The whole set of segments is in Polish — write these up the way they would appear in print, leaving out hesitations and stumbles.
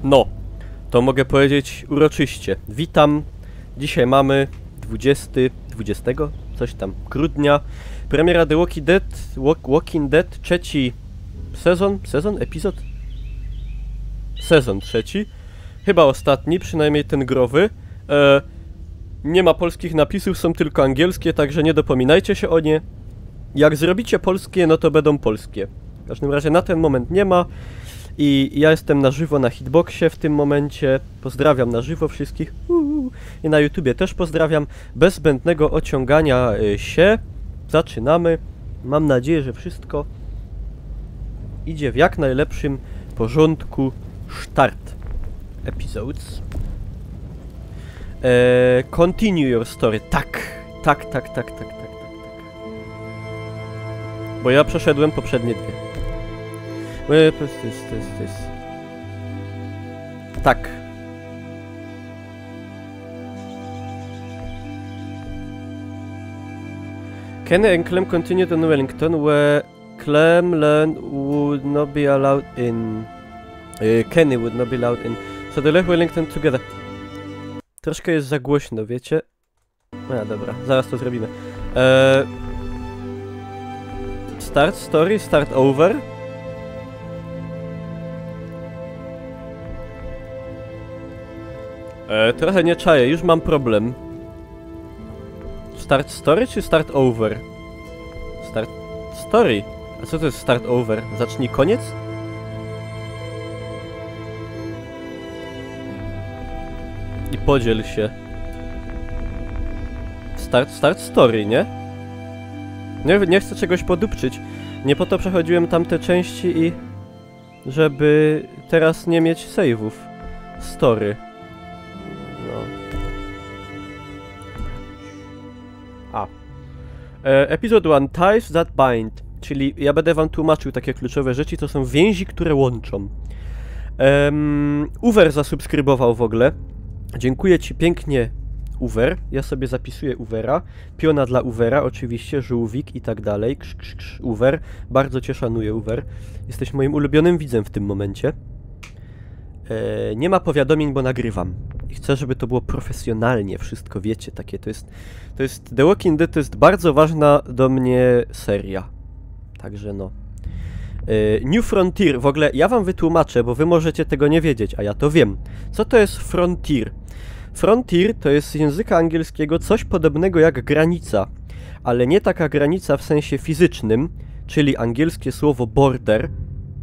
No, to mogę powiedzieć uroczyście. Witam. Dzisiaj mamy 20 coś tam, grudnia. Premiera The Walking Dead, trzeci epizod? Sezon trzeci. Chyba ostatni, przynajmniej ten growy. Nie ma polskich napisów, są tylko angielskie, także nie dopominajcie się o nie. Jak zrobicie polskie, no to będą polskie. W każdym razie na ten moment nie ma. I ja jestem na żywo na Hitboxie w tym momencie. Pozdrawiam na żywo wszystkich. I na YouTubie też pozdrawiam. Bez zbędnego ociągania się. Zaczynamy. Mam nadzieję, że wszystko idzie w jak najlepszym porządku. Start. Episodes. Continue your story. Tak. Bo ja przeszedłem poprzednie dwie. Tak. Kenny and Clem continued on Wellington, where Clem would not be allowed in. Kenny would not be allowed in. So they left Wellington together. Troszkę jest za głośno, wiecie? No dobra, zaraz to zrobimy. Start story, start over. Trochę nie czaję, już mam problem. Start story czy start over? Start story? A co to jest start over? Zacznij koniec? I podziel się. Start story, nie? Nie chcę czegoś podupczyć. Nie po to przechodziłem tamte części i... żeby teraz nie mieć save'ów. Story. Episode 1. Ties that bind. Czyli ja będę wam tłumaczył takie kluczowe rzeczy, to są więzi, które łączą. Uwer zasubskrybował w ogóle. Dziękuję ci pięknie, Uwer. Ja sobie zapisuję Uwera. Piona dla Uwera, oczywiście, żółwik i tak dalej. Uwer. Bardzo cię szanuję, Uwer. Jesteś moim ulubionym widzem w tym momencie. Nie ma powiadomień, bo nagrywam. I chcę, żeby to było profesjonalnie wszystko, wiecie, takie to jest The Walking Dead to jest bardzo ważna do mnie seria. Także no. New Frontier, w ogóle ja wam wytłumaczę, bo wy możecie tego nie wiedzieć, a ja to wiem. Co to jest Frontier? Frontier to jest z języka angielskiego coś podobnego jak granica, ale nie taka granica w sensie fizycznym, czyli angielskie słowo border,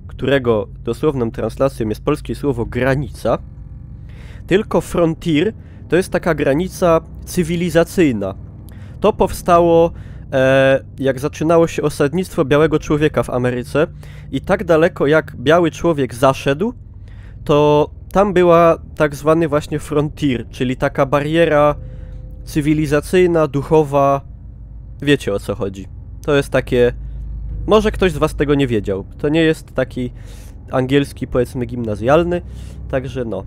którego dosłowną translacją jest polskie słowo granica, tylko frontier to jest taka granica cywilizacyjna. To powstało jak zaczynało się osadnictwo białego człowieka w Ameryce i tak daleko jak biały człowiek zaszedł, to tam była tak zwany właśnie frontier, czyli taka bariera cywilizacyjna, duchowa, wiecie o co chodzi. To jest takie... Może ktoś z was tego nie wiedział. To nie jest taki angielski, powiedzmy, gimnazjalny. Także no.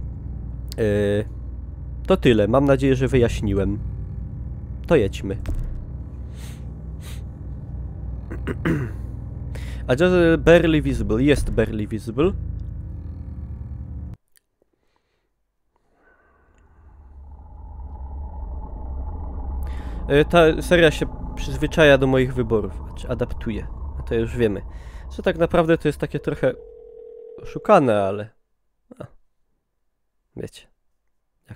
To tyle. Mam nadzieję, że wyjaśniłem. To jedźmy. A just barely visible. Jest barely visible. Ta seria się przyzwyczaja do moich wyborów. Czy adaptuje. A to już wiemy. Że tak naprawdę to jest takie trochę oszukane, ale... No. Wiecie.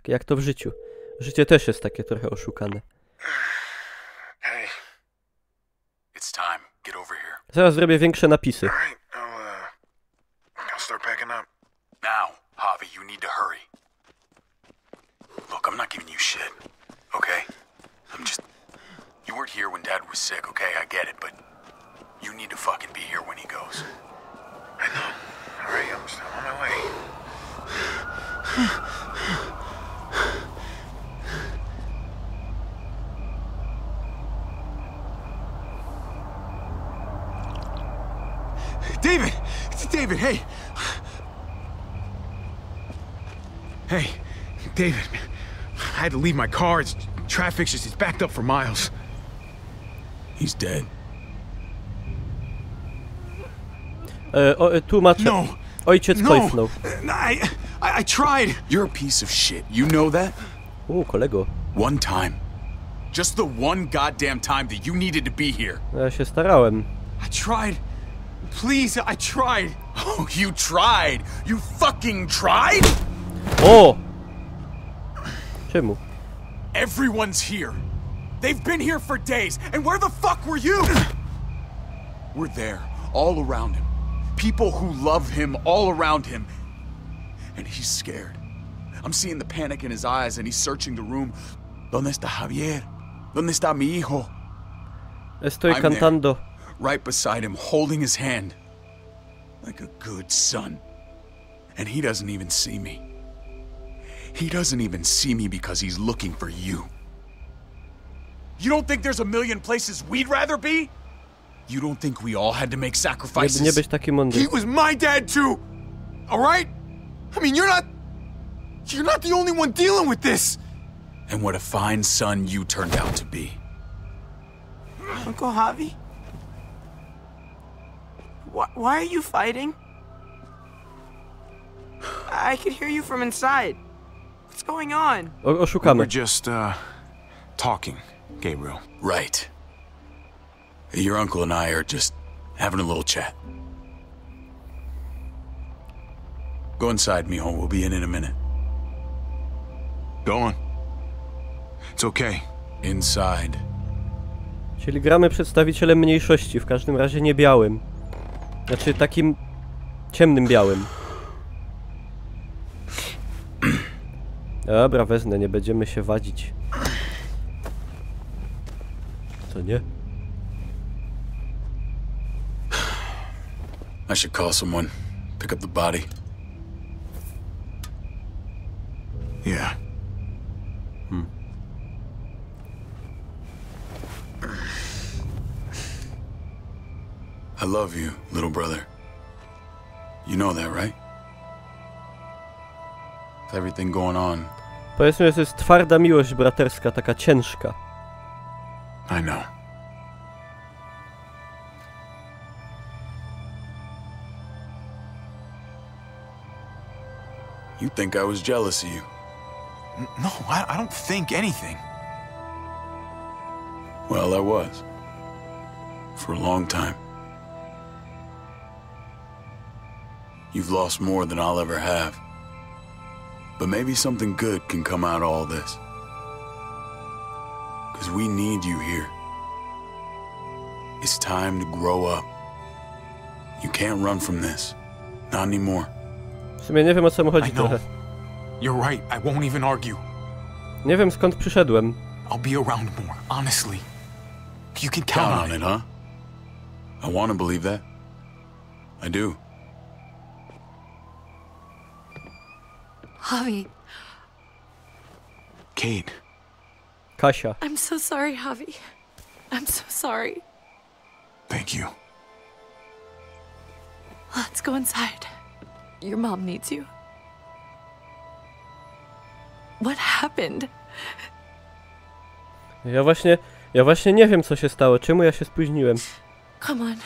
Jak to w życiu. Życie też jest takie trochę oszukane. Hey. It's time. Get over here. Zaraz zrobię większe napisy. All right. I'll start packing up. Now, Javi, you need to hurry. Look, I'm not giving you shit. Okay? You weren't here when Dad was sick, okay? I get it, but you need to fucking be here when he goes. I know. All right, I'm still on my way. David! David, hey! Hey, David, I had to leave my car. Traffic's just, it's backed up for miles. He's dead. Tłumaczę. No. Ojciec kojfnął. I tried. You're a piece of shit. You know that? Kolego. One time. Just the one goddamn time that you needed to be here. Ja się starałem. I tried. Please, I tried. Oh, you tried? You fucking tried? O! Czemu? Everyone's here. They've been here for days, and where the fuck were you? We're there, all around him. People who love him all around him. And he's scared. I'm seeing the panic in his eyes, and he's searching the room. ¿Dónde está Javier? ¿Dónde está mi hijo? Estoy cantando. Right beside him, holding his hand. Like a good son. And he doesn't even see me. He doesn't even see me because he's looking for you. You don't think there's a million places we'd rather be? You don't think we all had to make sacrifices? Nie być taki mądry. He was my dad too! Alright? I mean, you're not the only one dealing with this! And what a fine son you turned out to be. Uncle Javi? Why are you fighting? I could hear you from inside. What's going on? Oszukamy. We're just, talking, Gabriel. Right. Your uncle and I are just having a little chat. Go inside, mijo. We'll be in a minute. Go on. It's okay. Inside. Czyli gramy przedstawicielem mniejszości, w każdym razie nie białym. Znaczy takim ciemnym białym. Dobra, wezmę, nie będziemy się wadzić. Co nie? I should call someone. Pick up the body. Yeah. I love you, little brother. You know that, right? With everything going on. Powiedzmy, że to jest twarda miłość braterska, taka ciężka. I know. You think I was jealous of you? No, I don't think anything. Well, I was. For a long time. You've lost more than I'll ever have. But maybe something good can come out of all this. Because we need you here. It's time to grow up. You can't run from this. Not anymore. W sumie nie wiem, o co mu chodzi I know. trochę. You're right, I won't even argue. Nie wiem, skąd przyszedłem. I'll be around more, honestly. You can count Count on on it. it, huh? I want to believe that. I do. Javi, Kate. Kasia. I'm so sorry, Javi. I'm so sorry. Thank you. Let's go inside. Your mom needs you. What happened? Ja właśnie nie wiem, co się stało. Czemu ja się spóźniłem? Come on.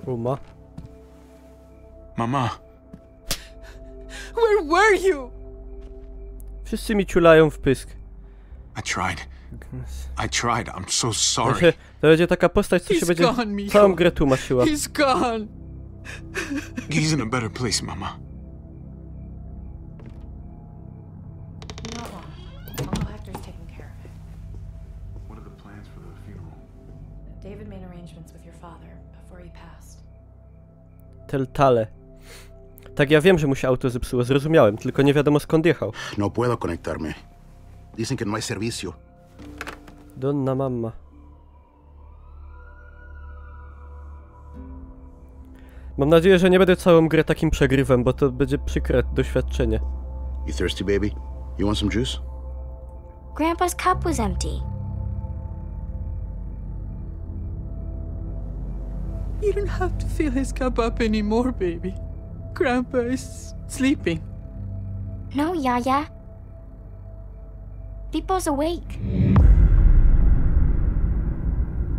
Uma. Mama. Where were you? Wszyscy mi ciulają w pysk. I tried. I'm so To sorry. będzie taka postać, co się będzie gone, Micho. całą grę tłumaczyła. He's gone. He's in a better place, Mama. Uncle Hector's taking care of it. What are the plans for the funeral? David made arrangements with your father before he passed. Teltale. Tak, ja wiem, że mu się auto zepsuło, zrozumiałem, tylko nie wiadomo skąd jechał. No puedo conectarme. Dicen que no hay servicio. Donna mamma. Mam nadzieję, że nie będę całą grę takim przegrywem, bo to będzie przykre doświadczenie. You thirsty, baby? You want some juice? Grandpa's cup was empty. You don't have to fill his cup up anymore, baby. Grandpa is sleeping. No, Yaya. Pipo's awake.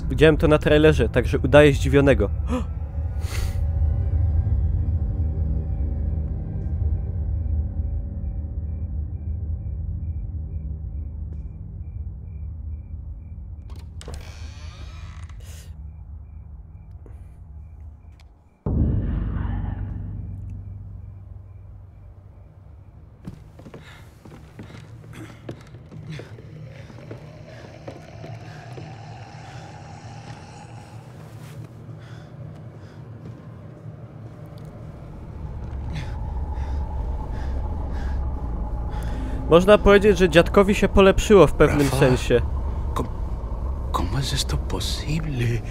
Widziałem to na trailerze, także udaję zdziwionego. Można powiedzieć, że dziadkowi się polepszyło w pewnym Rafa, sensie. ¿Cómo es esto posible?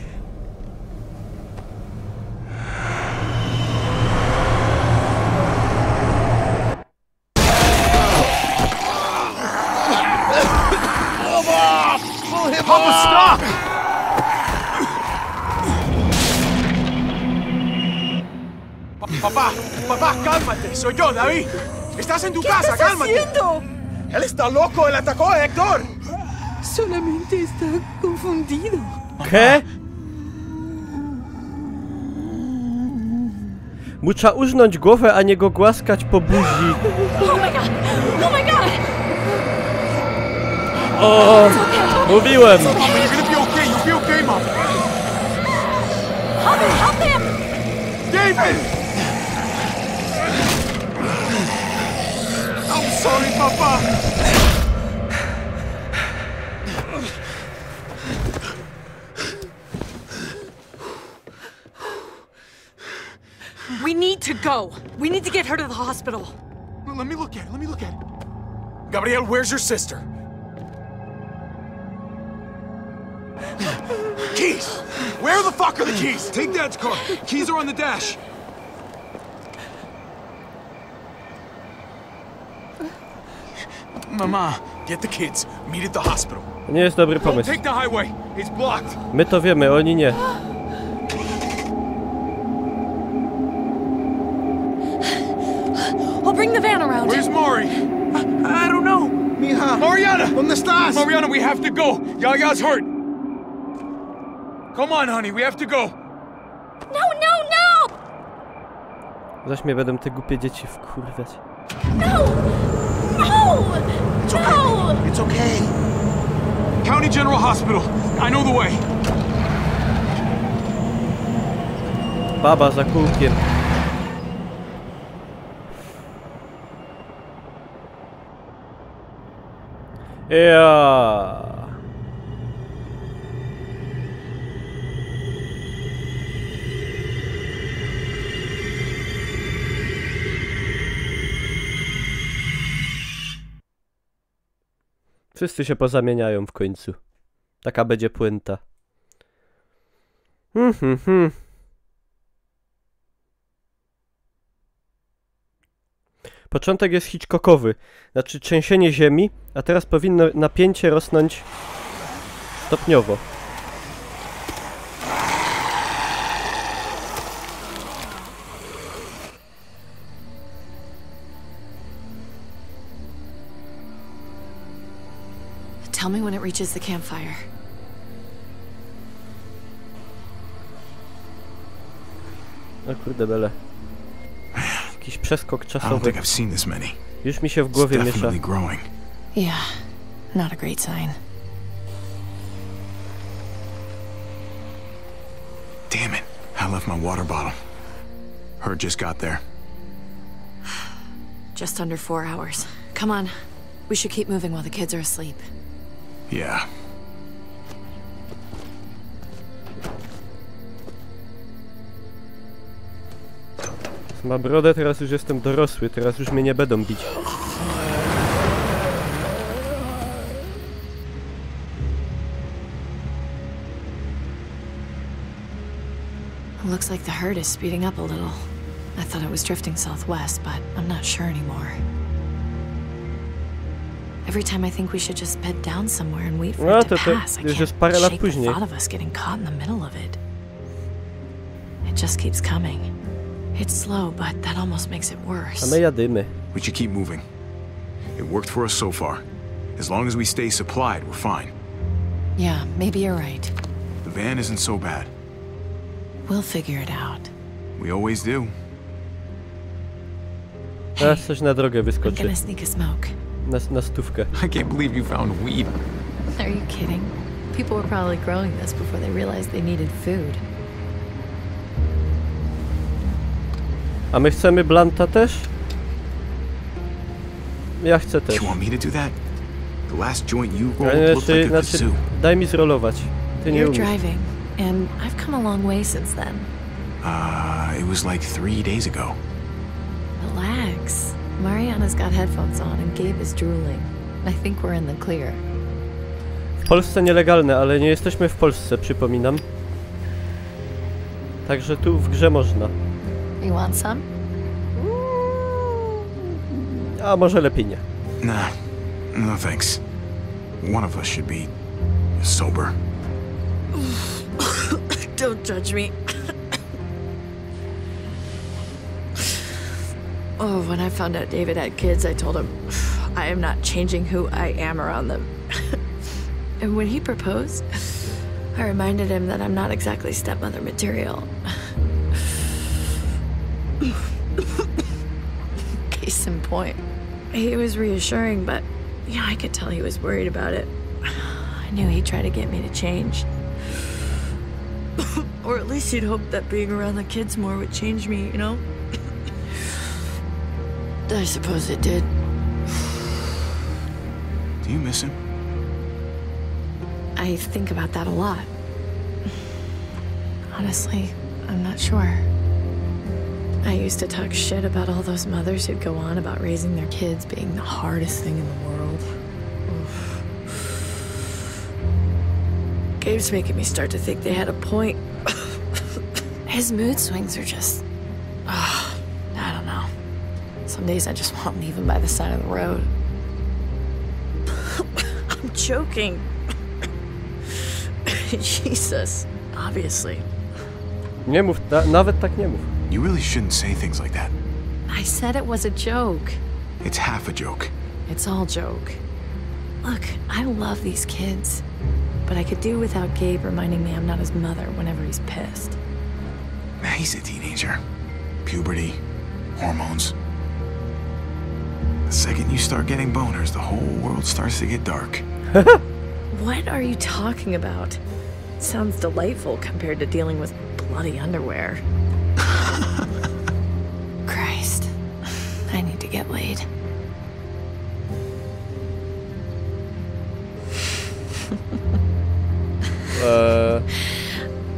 Papa, stop! Papá, cálmate. Soy yo, David. Estás en tu casa, cálmate. ¿Qué estás haciendo? Él está loco. Él atacó a Héctor. Solamente está confundido. ¿Qué? Muszę uznąć głowę, a nie go głaskać po buzi. Oh my god! Oh my god! O, mówiłem! Mom, you're gonna be okay. You'll be okay, Mom. Help him! David! I'm sorry, Papa. We need to go. We need to get her to the hospital. Let me look at it. Gabriel, where's your sister? Keys! Where the fuck are the keys? Take Dad's car. Keys are on the dash. Mama, get the kids. Meet at the hospital. To nie jest dobry Don't pomysł. take the highway. It's blocked. My to wiemy, oni nie. I'll bring the van around. Where's Mari? I don't know. Mija. Mariana! ¿Dónde estás? Mariana, we have to go. Yaya's hurt. Come on, honey, we have to go. No, no, no! Zaś mnie będą te głupie dzieci wkurwiać. No! No! No! It's okay. County General Hospital. I know the way. Baba za kółkiem. Ja. Wszyscy się pozamieniają w końcu. Taka będzie puenta. Początek jest Hitchcockowy, znaczy trzęsienie ziemi, a teraz powinno napięcie rosnąć stopniowo. Tell me when it reaches the campfire. O kurde bele. Jakiś przeskok I don't czasowy. think I've seen this many. Już mi się w It's głowie miesza. definitely growing. Yeah, not a great sign. Damn it. I left my water bottle. Herd just got there. Just under 4 hours. Come on. We should keep moving while the kids are asleep. Yeah. Ma brodę, teraz już jestem dorosły, teraz już mnie nie będą bić. Looks like the herd is speeding up a little. I thought it was drifting southwest, but I'm not sure anymore. Every time I think we should just bed down somewhere and wait for No, it to to pass, I już jest can't parę lat shake the później. thought of us getting caught in the middle of it. It just keeps coming. It's slow, but that almost makes it A worse. my jadymy. We should keep moving. It worked for us so far. As long as we stay supplied, we're fine. Yeah, maybe you're right. The van isn't so bad. We'll figure it out. We always do. Teraz coś na drogę I'm wyskoczy. gonna sneak a smoke. Na stówkę. I can't believe you found weed. Are you kidding? People were probably growing this before they realized they needed food. A my chcemy blanta też? Ja chcę też. You want me to do that? The last joint you Ale rolled looked like a znaczy, kazoo. daj mi zrolować. Ty nie You're umiesz. driving, and I've come a long way since then. It was like 3 days ago. Relax. Mariana's got headphones on, and Gabe is drooling. I think we're in the clear. W Polsce nielegalne, ale nie jesteśmy w Polsce, przypominam. Także tu w grze można. You want some? A może lepiej nie. Nah, no thanks. One of us should be sober. Don't judge me. Oh, when I found out David had kids, I told him, I am not changing who I am around them. And when he proposed, I reminded him that I'm not exactly stepmother material. Case in point. He was reassuring, but, I could tell he was worried about it. I knew he'd try to get me to change. Or at least he'd hope that being around the kids more would change me, I suppose it did. Do you miss him? I think about that a lot. Honestly, I'm not sure. I used to talk shit about all those mothers who'd go on about raising their kids being the hardest thing in the world. Gabe's making me start to think they had a point. His mood swings are just... I don't know. Some days I just want to leave him by the side of the road. I'm joking. Jesus, obviously. Nie mów, nawet tak nie mów. You really shouldn't say things like that. I said it was a joke. It's half a joke. It's all joke. Look, I love these kids, but I could do without Gabe reminding me I'm not his mother whenever he's pissed. He's a teenager. Puberty, hormones. The second you start getting boners, the whole world starts to get dark. What are you talking about? Sounds delightful compared to dealing with bloody underwear. Christ, I need to get laid.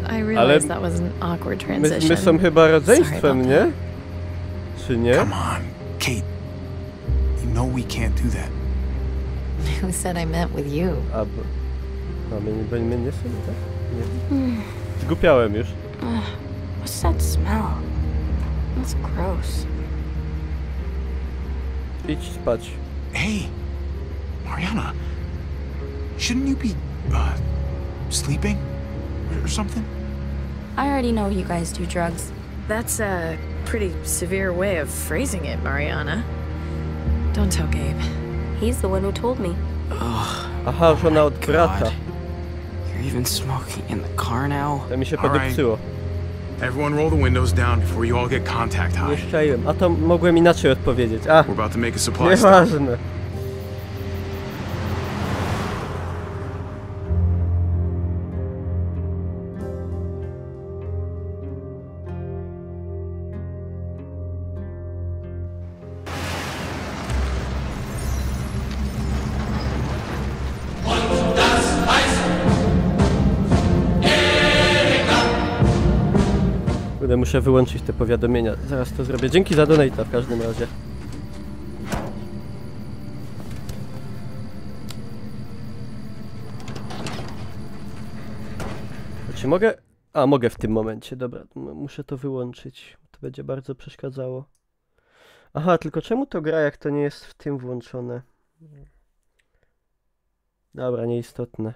I realized that was an awkward transition. My są chyba rodzeństwem, Sorry about nie? Czy nie? Come on, Kate. You know we can't do that. Who said I meant with you? A my nie są, tak? Nie. Zgupiałem już. What's that smell? That's gross. Idź spać. Hey, Mariana. Shouldn't you be, sleeping? Or something? I already know you guys do drugs. That's a pretty severe way of phrasing it, Mariana. Don't tell Gabe. He's the one who told me. Aha, żona od brata. You're even smoking in the car now? To mi się All right. podepsyło. Everyone roll the windows down before you all get contact Nie high. szczaiłem. A to mogłem inaczej odpowiedzieć. A, We're about to make a supply stop. nieważne. Muszę wyłączyć te powiadomienia. Zaraz to zrobię. Dzięki za donate'a w każdym razie. Czy mogę? A, mogę w tym momencie. Dobra, muszę to wyłączyć. To będzie bardzo przeszkadzało. Aha, tylko czemu to gra, jak to nie jest w tym włączone? Dobra, nieistotne.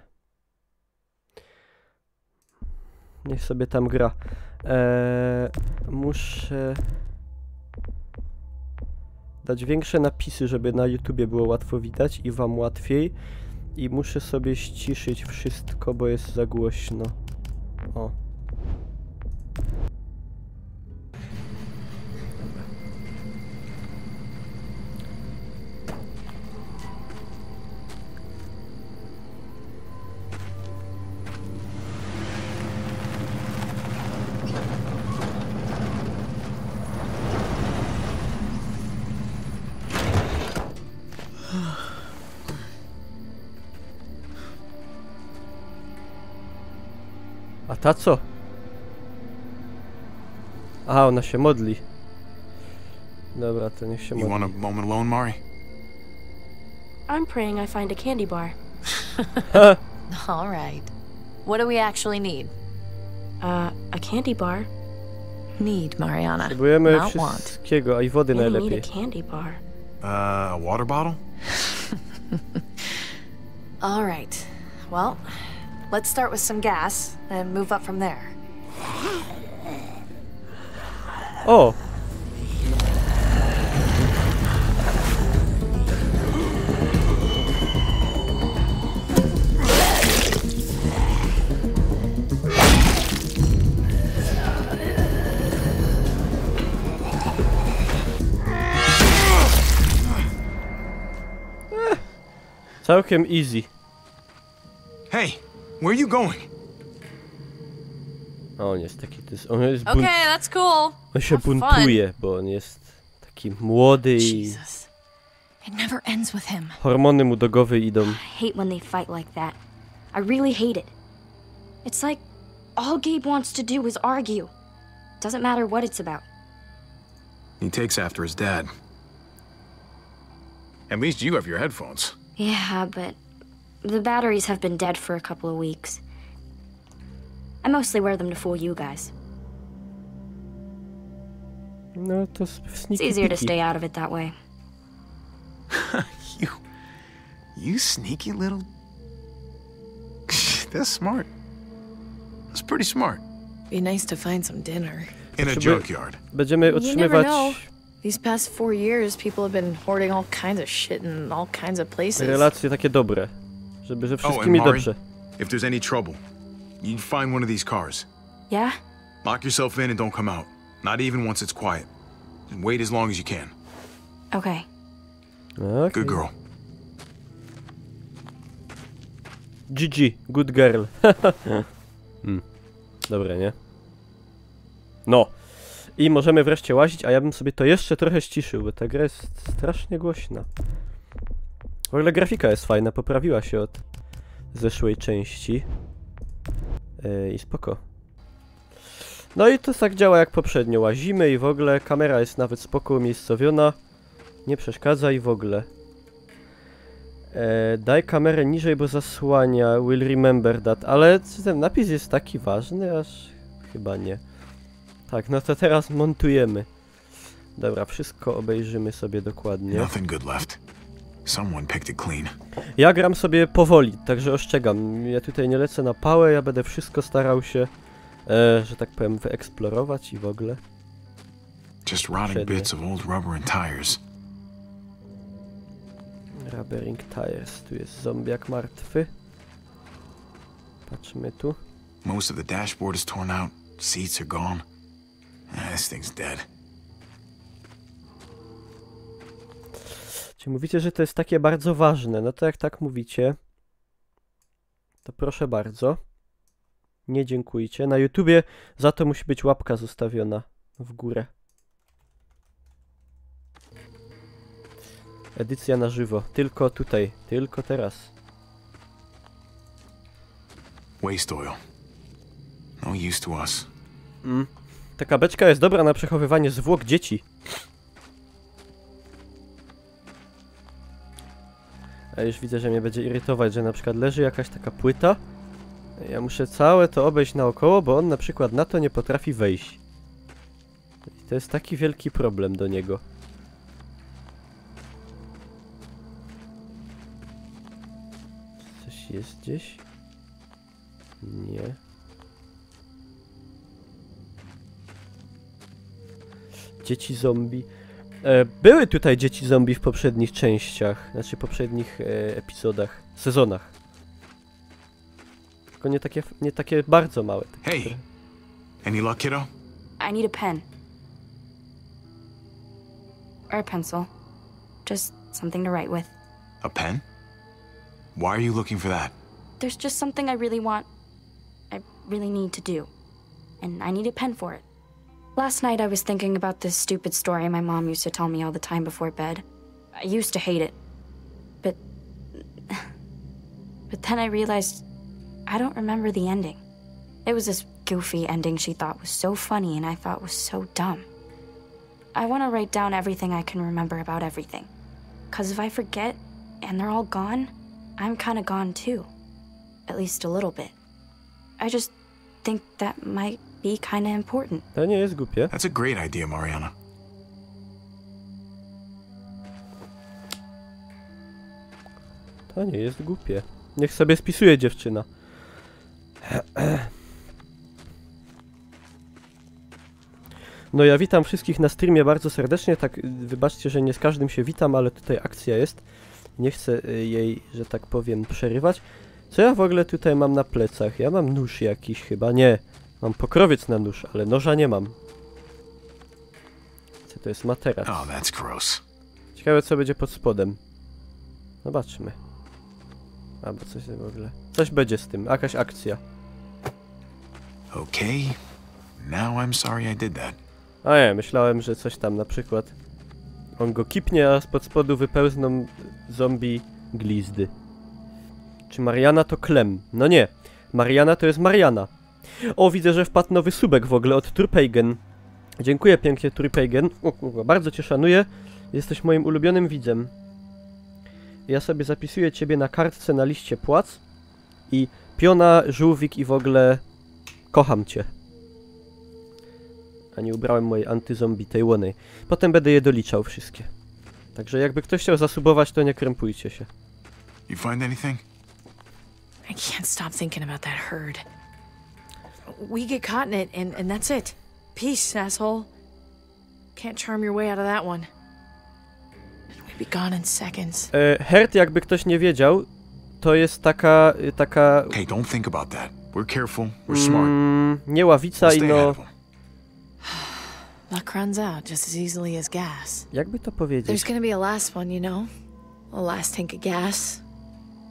Niech sobie tam gra. Muszę dać większe napisy, żeby na YouTubie było łatwo widać i wam łatwiej. I muszę sobie ściszyć wszystko, bo jest za głośno. O. A ta co? Aha, ona się modli. Dobra, to niech się You want a modli. moment alone, Mari? I'm praying I find a candy bar. All right. What do we actually need? A candy bar? Need, Mariana. Próbujemy Not want. wszystkiego, a i wody Maybe need najlepiej. a candy bar. A water bottle? All right. Well, let's start with some gas and move up from there. O! Całkiem easy. Hey, where are you going? O, on jest taki... On, jest Okay, that's cool. on się Have fun. buntuje, bo on jest taki młody i Jesus. It never ends with him. hormony mu do głowy idą. I hate when they fight like that. I really hate it. It's like all Gabe wants to do is argue. Doesn't matter what it's about. He takes after his dad. At least you have your headphones. Yeah, but the batteries have been dead for a couple of weeks. I mostly wear them to fool you guys. No to It's sneaky easier to peeky. stay out of it that way. You sneaky little... That's smart. That's pretty smart. Be nice to find some dinner. In a Should we- junkyard. Będziemy You never otrzymywać know. These past 4 years, people have been hoarding all kinds of shit in all kinds of places. relacje takie dobre. Żeby ze and wszystkimi Mari? dobrze. If there's any trouble, you find one of these cars. Yeah? Lock yourself in and don't come out. Not even once it's quiet. And wait as long as you can. Okay. Okay. Good girl. GG, good girl. Dobre, nie? No. I możemy wreszcie łazić, a ja bym sobie to jeszcze trochę ściszył, bo ta gra jest strasznie głośna. W ogóle grafika jest fajna, poprawiła się od zeszłej części. I spoko. No i to tak działa jak poprzednio. Łazimy i w ogóle kamera jest nawet spoko umiejscowiona. Nie przeszkadza i w ogóle. Daj kamerę niżej, bo zasłania. Will remember that. Ale ten napis jest taki ważny, aż chyba nie. Tak, no to teraz montujemy. Dobra, wszystko obejrzymy sobie dokładnie. Nothing good left. Someone picked it clean. Ja gram sobie powoli, także ostrzegam. Ja tutaj nie lecę na pałę, ja będę wszystko starał się, że tak powiem, wyeksplorować i w ogóle. Just rotting Przednie. bits of old rubber and tires. Rubbering tires, tu jest zombiak martwy. Patrzmy tu. Most of the dashboard is torn out. Seats are gone. This thing's dead. Czy mówicie, że to jest takie bardzo ważne? No to jak tak mówicie, to proszę bardzo. Nie dziękujcie. Na YouTubie za to musi być łapka zostawiona w górę. Edycja na żywo. Tylko tutaj. Tylko teraz. Waste oil. No use to us. Taka beczka jest dobra na przechowywanie zwłok dzieci. A już widzę, że mnie będzie irytować, że na przykład leży jakaś taka płyta. Ja muszę całe to obejść naokoło, bo on na przykład na to nie potrafi wejść. I to jest taki wielki problem do niego. Coś Jest gdzieś? Nie. Dzieci zombie. Były tutaj dzieci zombie w poprzednich częściach, znaczy poprzednich epizodach, sezonach. Tylko nie takie bardzo małe. Hey, any luck, kiddo? I need a pen. Or a pencil. Just something to write with. A pen? Why are you looking for that? There's just something I really need to do. And I need a pen for it. Last night I was thinking about this stupid story my mom used to tell me all the time before bed. I used to hate it. But then I realized I don't remember the ending. It was this goofy ending she thought was so funny and I thought was so dumb. I want to write down everything I can remember about everything. 'Cause if I forget and they're all gone, I'm kind of gone too. At least a little bit. I just think that might be kind of important. To nie jest głupie. That's a great idea, Mariana. To nie jest głupie. Niech sobie spisuje dziewczyna. No ja witam wszystkich na streamie bardzo serdecznie, tak wybaczcie, że nie z każdym się witam, ale tutaj akcja jest. Nie chcę jej, że tak powiem, przerywać. Co ja w ogóle tutaj mam na plecach? Ja mam nóż jakiś chyba, nie. Mam pokrowiec na nóż, ale noża nie mam. Co to jest materac? Oh, that's gross. Ciekawe co będzie pod spodem. Zobaczmy. Albo coś w ogóle. Coś będzie z tym, jakaś akcja. Okay, now I'm sorry I did that. A nie, myślałem, że coś tam na przykład. On go kipnie, a spod spodu wypełzną zombie glizdy. Czy Mariana to Clem? No nie. Mariana to jest Mariana. O, widzę, że wpadł nowy subek w ogóle od Turpeigen. Dziękuję pięknie, Turpeigen. O kurwa, bardzo cię szanuję. Jesteś moim ulubionym widzem. Ja sobie zapisuję ciebie na kartce na liście płac. I Piona, Żółwik i w ogóle kocham cię. A nie ubrałem mojej antyzombie tej łonej. Potem będę je doliczał wszystkie. Także jakby ktoś chciał zasubować, to nie krępujcie się. You find anything? I can't stop thinking about that herd. We get caught in it, and that's it. Peace, asshole. Can't charm your way out of that one. We'd be gone in seconds. Herd, jakby ktoś nie wiedział, to jest taka... Okay, don't think about that. We're careful, we're smart. Nie ławica i no... Luck runs out just as easily as gas. Jakby to powiedzieć? There's gonna be a last one, you know? A last tank of gas.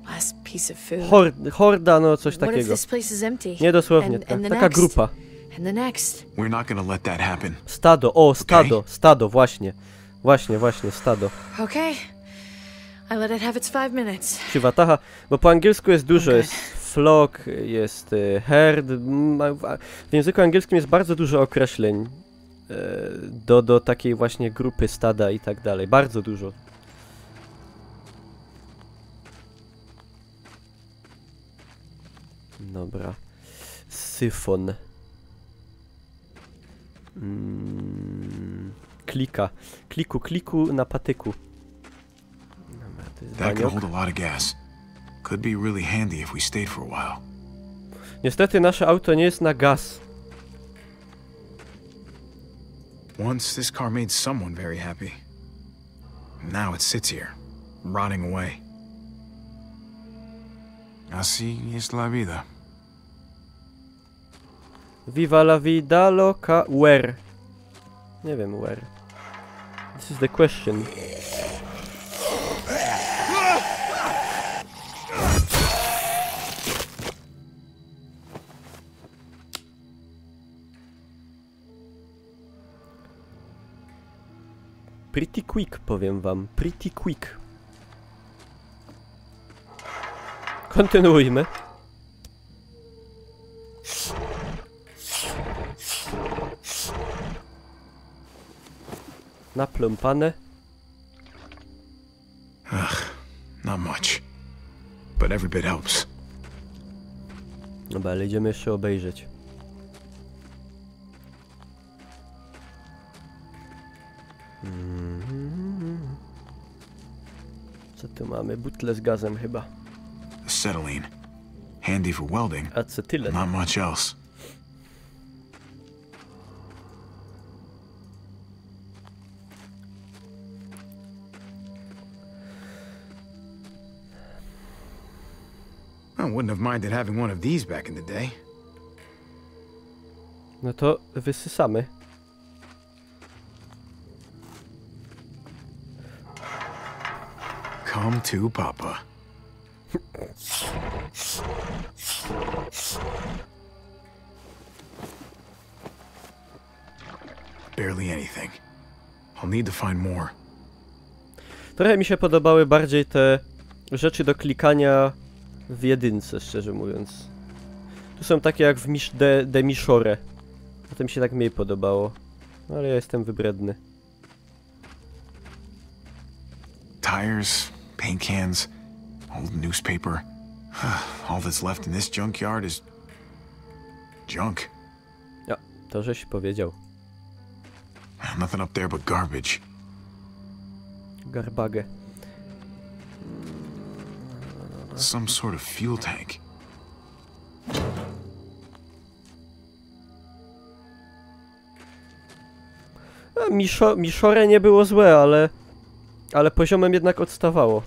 Last piece of food. Horda, no coś What if takiego. this place is empty? Nie dosłownie, And tak. the Taka next? grupa. And the next. We're not gonna let that happen. Stado, o, stado, okay. Stado, właśnie. Właśnie, stado. Okay. I let it have its 5 minutes. Przywataha, bo po angielsku jest dużo, jest flock, jest herd. W języku angielskim jest bardzo dużo określeń do takiej właśnie grupy, stada i tak dalej. Bardzo dużo. Dobra. Syfon. Klika. Kliku na patyku. Dobra, to jest That could hold a lot of gas. Could be really handy if we stayed for a while. Niestety nasze auto nie jest na gaz. Once this car made someone very happy. Now it sits here, rotting away. Así es la vida. Viva la vida loca. Where? Nie wiem, where. This is the question. Pretty quick, powiem wam. Pretty quick. Kontynuujmy. Napląpane. Not much. But every bit helps. Dobra, ale idziemy jeszcze obejrzeć. Co tu mamy? Butle z gazem chyba. The acetylene. Handy for welding. Acetylen. Not much else. I wouldn't have minded having one of these back in the day. No to wysysamy. Come to Papa. Barely anything. I'll need to find more. Trochę mi się podobały bardziej te rzeczy do klikania w jedynce, szczerze mówiąc. Tu są takie jak w de Miszore. To mi się tak mniej podobało. No, ale ja jestem wybredny. Tires, paint cans, old newspaper. All that's left in this junkyard is junk. Ja, to żeś powiedział. Nothing up there but garbage. Garbage. Some sort of fuel tank. Miszore nie było złe, ale poziomem jednak odstawało.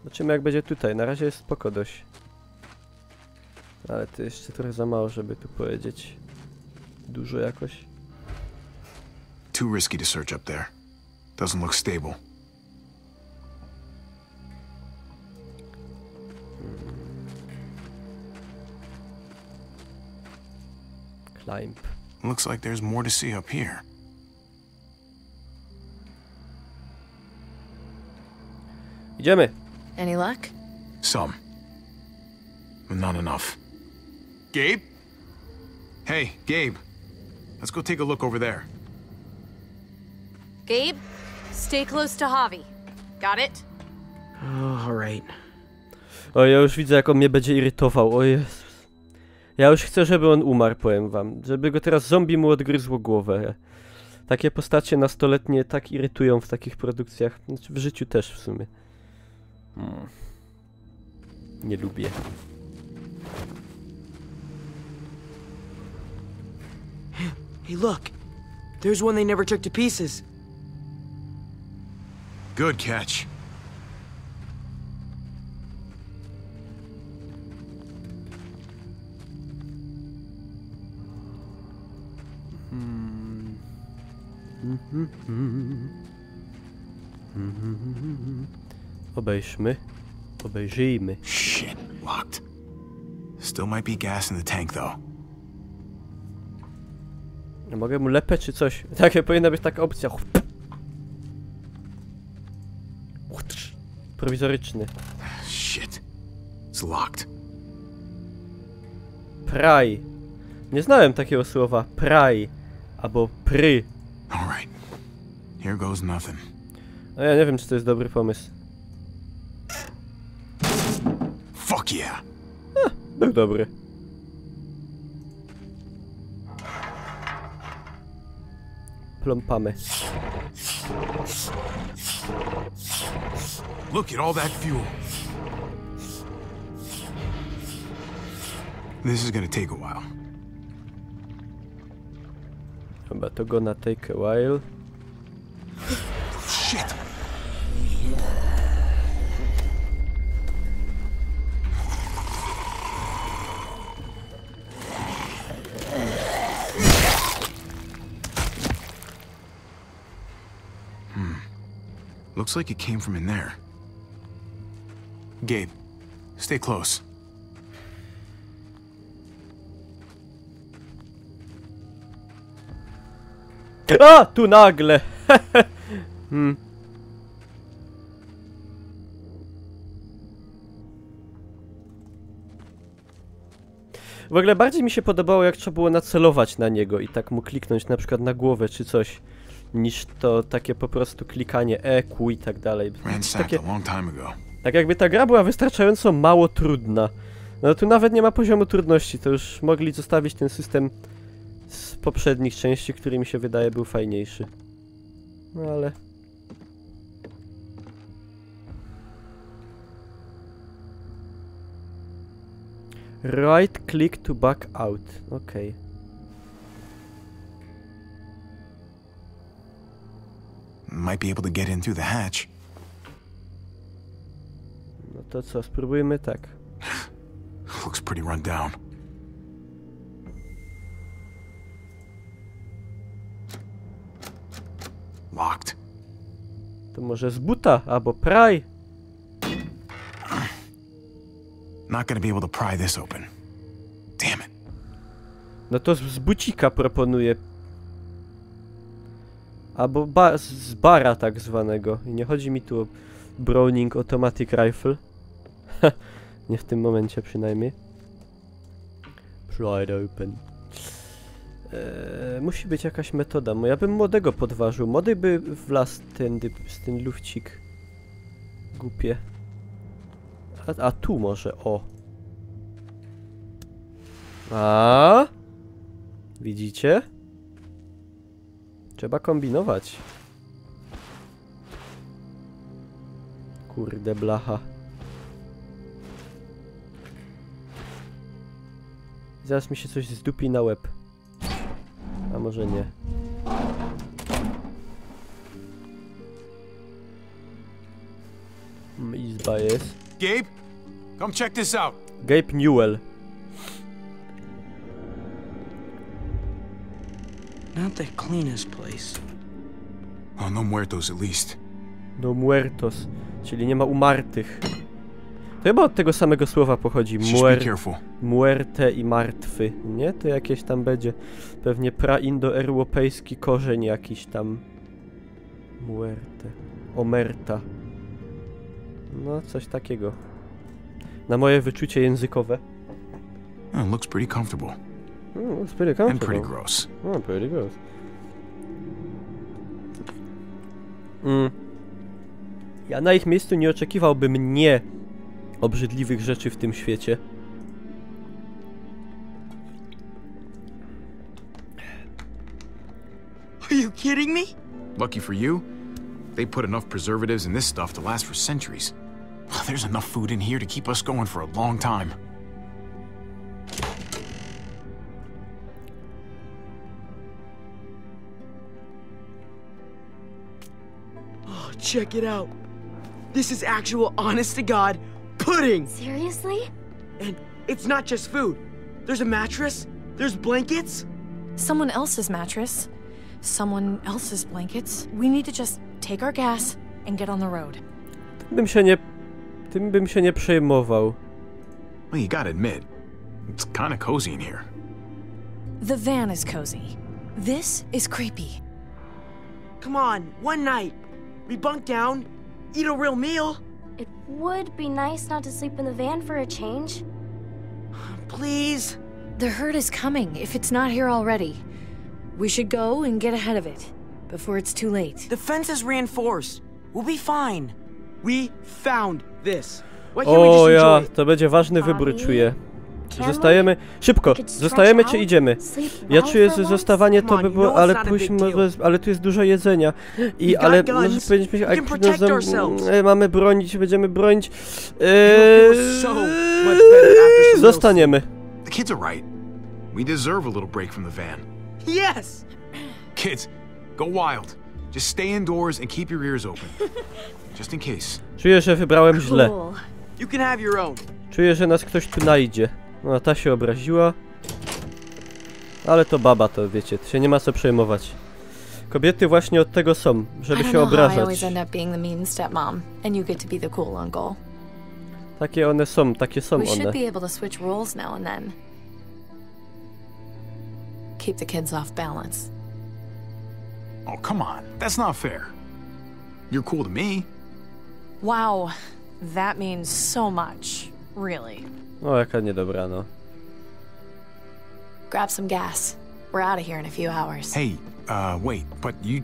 Zobaczymy jak będzie tutaj. Na razie jest spoko dość. Ale to jeszcze trochę za mało, żeby tu powiedzieć dużo jakoś. Too risky to search up there. Doesn't look stable. Climb. Looks like there's more to see up here. Idziemy. Any luck? Some. But not enough. Gabe? Hey, Gabe. Let's go take a look over there. Gabe, stay close to Javi. Got it? Oh, all right. O, ja już widzę jak on mnie będzie irytował. O Jezus. Ja już chcę, żeby on umarł, powiem wam. Żeby go teraz zombie mu odgryzło głowę. Takie postacie nastoletnie tak irytują w takich produkcjach. Znaczy w życiu też w sumie. Nie lubię. Hey, look. There's one they never took to pieces. Good catch. Obejrzmy. Obejrzyjmy. Shit, locked. Still might be gas in the tank though. Mogę mu lepę czy coś? Takie powinna być taka opcja. Prowizoryczny. Shit. It's locked. Praj. Nie znałem takiego słowa. Praj. Albo pry. Alright. Here goes nothing. No ja nie wiem, czy to jest dobry pomysł. Fuck yeah. Był dobry. Pląpamy. Look at all that fuel. This is gonna take a while. Chyba to gonna take a while. Shit. Looks like it came from in there. Gabe, stay close. A! Tu nagle! W ogóle bardziej mi się podobało, jak trzeba było nacelować na niego i tak mu kliknąć na przykład na głowę czy coś, niż to takie po prostu klikanie EQ i tak dalej. Takie, tak jakby ta gra była wystarczająco mało trudna. No tu nawet nie ma poziomu trudności, to już mogli zostawić ten system z poprzednich części, który mi się wydaje był fajniejszy. No ale... Right click to back out. Okej. Might be able to get in through the hatch. No to co, spróbujmy tak. Looks pretty run down. Locked. To może z buta, albo praj. Not gonna be able to pry this open. Damn it. No to z bucika proponuję. Albo z bara tak zwanego. I nie chodzi mi tu o Browning Automatic Rifle. Nie w tym momencie przynajmniej. Pry it open. Musi być jakaś metoda. Ja bym młodego podważył. Młody by wlazł z ten lufcik. Głupie. A tu może, o. A? Widzicie? Trzeba kombinować. Kurde blacha. Zaraz mi się coś zdupi na łeb. A może nie. Izba jest. Gabe, come check this out. Gabe Newell. Not the cleanest place. Oh, no muertos at least. No muertos, czyli nie ma umartych. To chyba od tego samego słowa pochodzi. Muerte i martwy. Nie? To jakieś tam będzie. Pewnie praindoeuropejski korzeń jakiś tam. Muerte. Omerta. No, coś takiego. Na moje wyczucie językowe. Oh, looks pretty comfortable. Looks pretty comfortable. And pretty gross. Oh, pretty gross. Ja na ich miejscu nie oczekiwałbym nie obrzydliwych rzeczy w tym świecie. Are you kidding me? Lucky for you, they put enough preservatives in this stuff to last for centuries. There's enough food in here to keep us going for a long time. Oh, check it out. This is actual honest-to-God pudding! Seriously? And it's not just food. There's a mattress, there's blankets. Someone else's mattress, someone else's blankets. We need to just take our gas and get on the road. Tym bym się nie przejmował. Well, you gotta admit, it's kinda cozy in here. The van is cozy. This is creepy. Come on, one night. We bunk down, eat a real meal. It would be nice not to sleep in the van for a change. Please? The herd is coming, if it's not here already. We should go and get ahead of it, before it's too late. The fence is reinforced. We'll be fine. We found this. Why can't we just enjoy it? To będzie ważny wybór, czuję. Czy zostajemy... Szybko! Zostajemy czy idziemy? Ja czuję, że zostawanie to by było... Ale później... Ale tu jest dużo jedzenia. Ale może powinniśmy... Mamy bronić, będziemy bronić... Zostaniemy. The kids are right. We deserve a little break from the van. Yes! Kids, go wild. Just stay indoors and keep your ears open. Just in case. Czuję, że wybrałem źle. You can have your own. Czuję, że nas ktoś tu najdzie. No, ta się obraziła. Ale to baba, to wiecie, się nie ma co przejmować. Kobiety właśnie od tego są, żeby się obrażać. Takie one są, takie są one. Keep the kids off balance. Oh, come on. That's not fair. You're cool to me. Wow. That means so much. Really. O, jaka niedobra, no. Grab some gas. We're out of here in a few hours. Hey, wait, but you...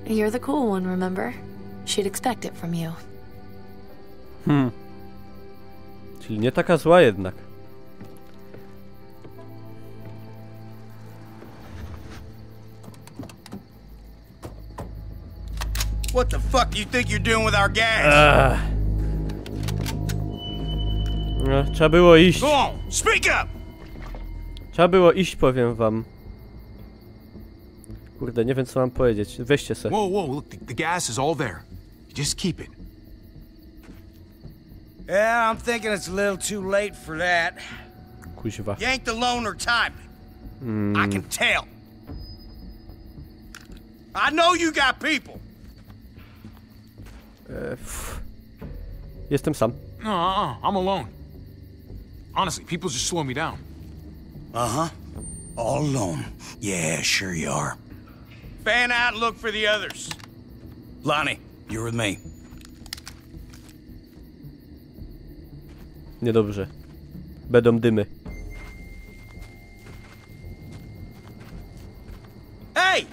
You're the cool one, remember? She'd expect it from you. Czyli nie taka zła jednak. What the fuck do you think you're doing with our gas? No, trzeba było iść. Go on, speak up! Trzeba było iść, powiem wam. Kurde, nie wiem co mam powiedzieć. Weźcie se. Whoa, whoa, look, the gas is all there. Just keep it. Yeah, I'm thinking it's a little too late for that. Kuźwa. You ain't the loner type. I can tell. I know you got people. Jestem sam. No, I'm alone. Honestly, people just slow me down. Uh-huh. All alone. Yeah, sure you are. Fan out and look for the others. Lonnie, you're with me. Niedobrze. Będą dymy. Hey!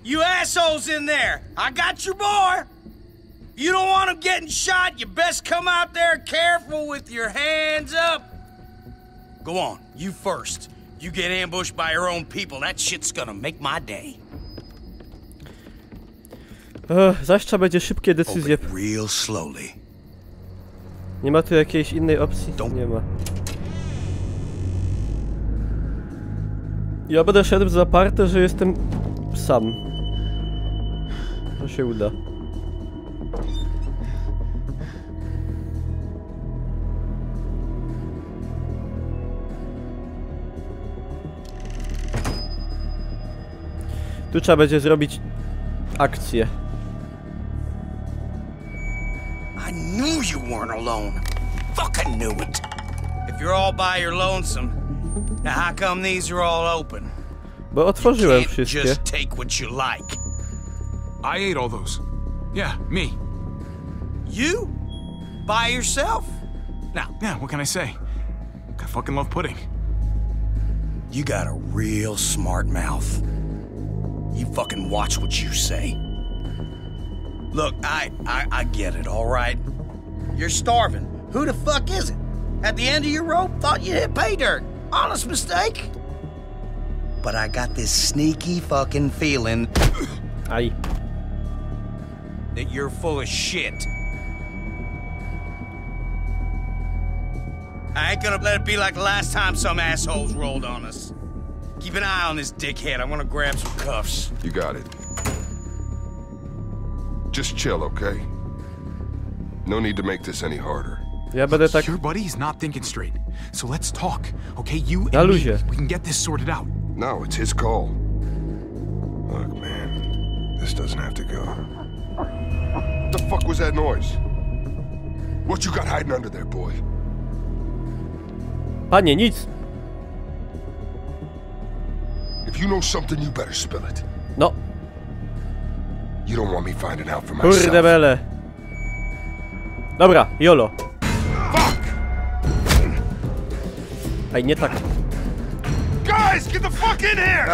You assholes in there! I got your boy! You don't want him getting shot, you best come out there careful with your hands up! Go on, you first. You get ambushed by your own people, that shit's gonna make my day. Zaś trzeba będzie szybkie decyzje. Real slowly. Nie ma tu jakiejś innej opcji? Nie ma. Ja będę szedł zaparte, że jestem sam. To się uda. Tu trzeba będzie zrobić akcję. I knew you weren't alone. Fucking knew it. If you're all by your lonesome, now how come these are all open? Bo otworzyłem wszystkie. Just take what you like. I ate all those. Yeah, me. You? By yourself? Now. Yeah, what can I say? I fucking love pudding. You got a real smart mouth. You fucking watch what you say. Look, I get it, all right? You're starving. Who the fuck is it? At the end of your rope, thought you hit pay dirt. Honest mistake. But I got this sneaky fucking feeling Aye. that you're full of shit. I ain't gonna let it be like the last time some assholes rolled on us. Keep an eye on this dickhead. I wanna grab some cuffs. You got it. Just chill, okay? No need to make this any harder. Ja będę tak... Your buddy is not thinking straight. So let's talk, okay? You Na and me, luzie. we can get this sorted out. No, it's his call. Look, man, this doesn't have to go. What the fuck was that noise? What you got hiding under there, boy? Panie, nic! If you know something, you better spill it. No. You don't want me finding out for myself. Kurde bele. Dobra, jolo. Ej, nie tak. Guys, get the fuck in here!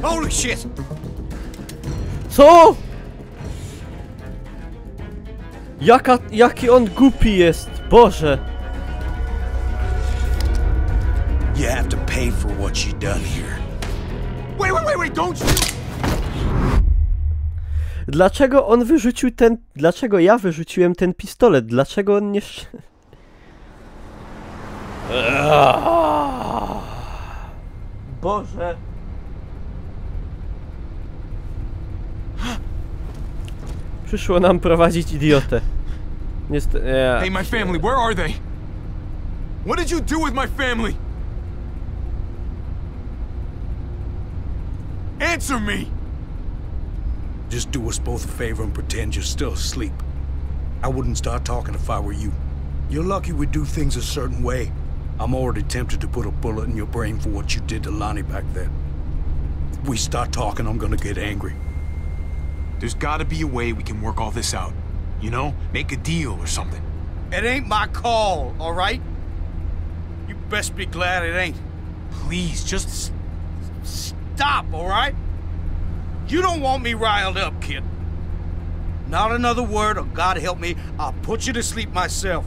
Holy shit! Co? Jaki on głupi jest, Boże! You have to pay for what you done here. Wait, don't you... Dlaczego on wyrzucił ten... Dlaczego ja wyrzuciłem ten pistolet? Dlaczego on nie... Boże! Przyszło nam prowadzić idiotę. Niestety... Hey, my family, where are they? What did you do with my family? Answer me! Just do us both a favor and pretend you're still asleep. I wouldn't start talking if I were you. You're lucky we do things a certain way. I'm already tempted to put a bullet in your brain for what you did to Lonnie back then. If we start talking, I'm gonna get angry. There's gotta be a way we can work all this out. You know? Make a deal or something. It ain't my call, all right? You best be glad it ain't. Please, just... Stop, all right? You don't want me riled up, kid. Not another word, or God help me, I'll put you to sleep myself.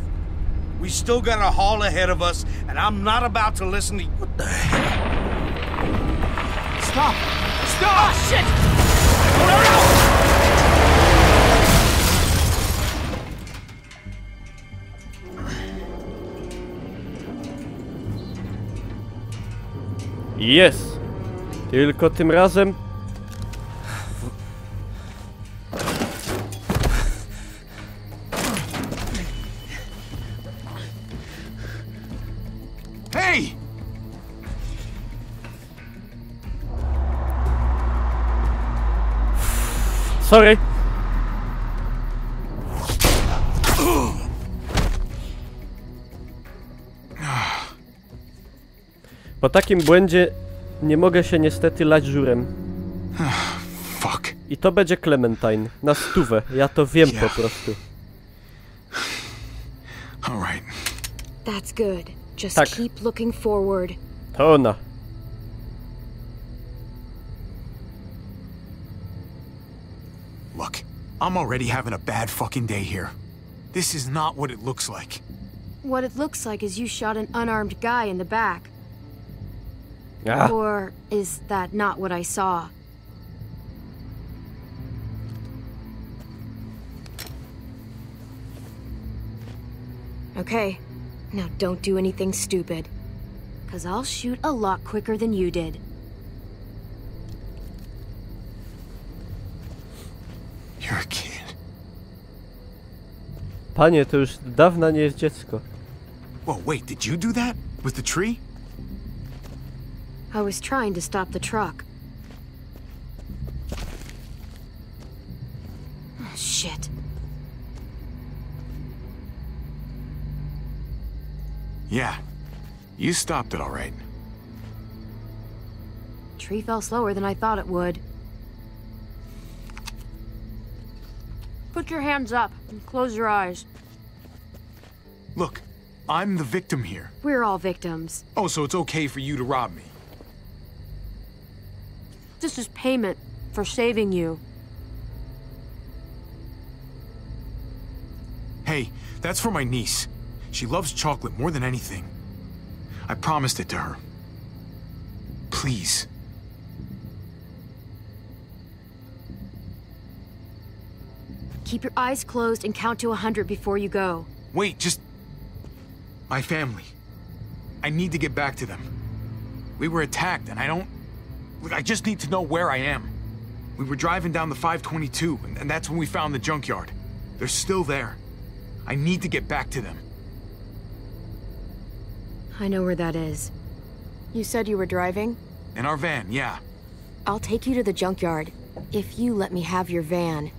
We still got a haul ahead of us, and I'm not about to listen to you. What the hell? Stop! Stop! Oh, shit! No! Jest! Tylko tym razem... Hey! Sorry! Po takim błędzie nie mogę się niestety lać żurem. Fuck. I to będzie Clementine. Na 100. Ja to wiem po prostu. All right. That's good. Just Tak. keep looking forward. To ona. Look, I'm already having a bad fucking day here. This is not what it looks like. What it looks like is you shot an unarmed guy in the back. Ah. Or is that not what I saw? Okay, now don't do anything stupid. 'Cause I'll shoot a lot quicker than you did. You're a kid. Panie, to już dawno nie jest dziecko. Whoa, wait, did you do that? With the tree? I was trying to stop the truck. Oh, shit. Yeah. You stopped it all right. Tree fell slower than I thought it would. Put your hands up and close your eyes. Look, I'm the victim here. We're all victims. Oh, so it's okay for you to rob me? This is payment for saving you. Hey, that's for my niece. She loves chocolate more than anything. I promised it to her. Please. Keep your eyes closed and count to 100 before you go. Wait, just... My family. I need to get back to them. We were attacked, and I don't... Look, I just need to know where I am. We were driving down the 522, and that's when we found the junkyard. They're still there. I need to get back to them. I know where that is. You said you were driving? In our van, yeah. I'll take you to the junkyard, if you let me have your van.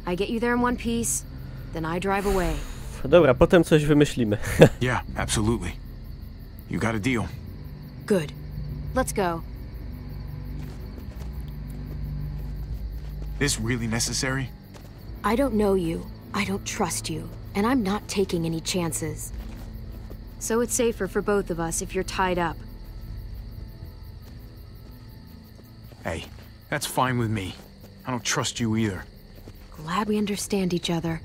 I get you there in one piece, then I drive away. Dobra, potem coś wymyślimy. Yeah, absolutely. You got a deal. Good. Let's go. This really necessary? I don't know you, I don't trust you, and I'm not taking any chances. So it's safer for both of us if you're tied up. Hey, that's fine with me. I don't trust you either. Glad we understand each other.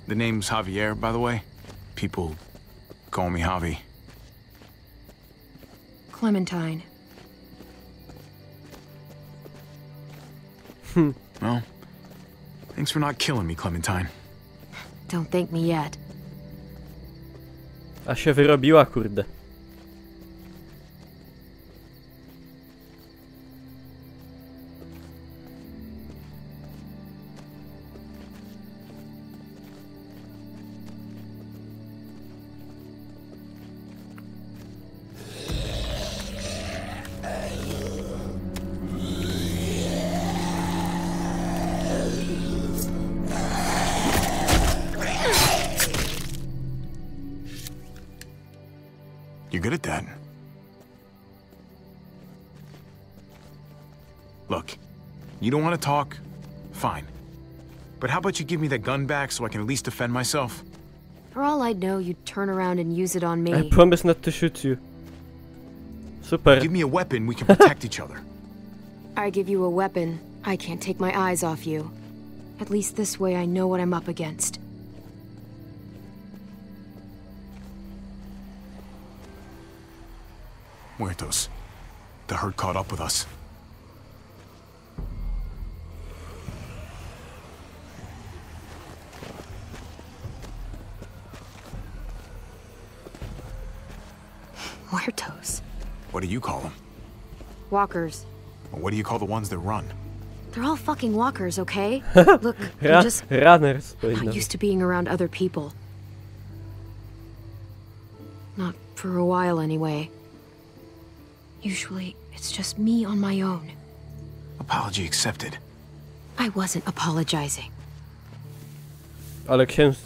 The name's Javier, by the way. People call me Javi. Clementine. Well, thanks for not killing me, Clementine. Don't thank me yet. A się wyrobiła, kurde. You're good at that. Look, you don't want to talk? Fine. But how about you give me that gun back so I can at least defend myself? For all I'd know, you'd turn around and use it on me. I promise not to shoot you. Super. Give me a weapon, we can protect each other. I give you a weapon, I can't take my eyes off you. At least this way I know what I'm up against. Muertos. The herd caught up with us. Muertos. What do you call them? Walkers. Or what do you call the ones that run? They're all fucking walkers, okay? Look, Runners. I'm used to being around other people. Not for a while, anyway. Usually, it's just me on my own. Apology accepted. I wasn't apologizing. Ale księżc.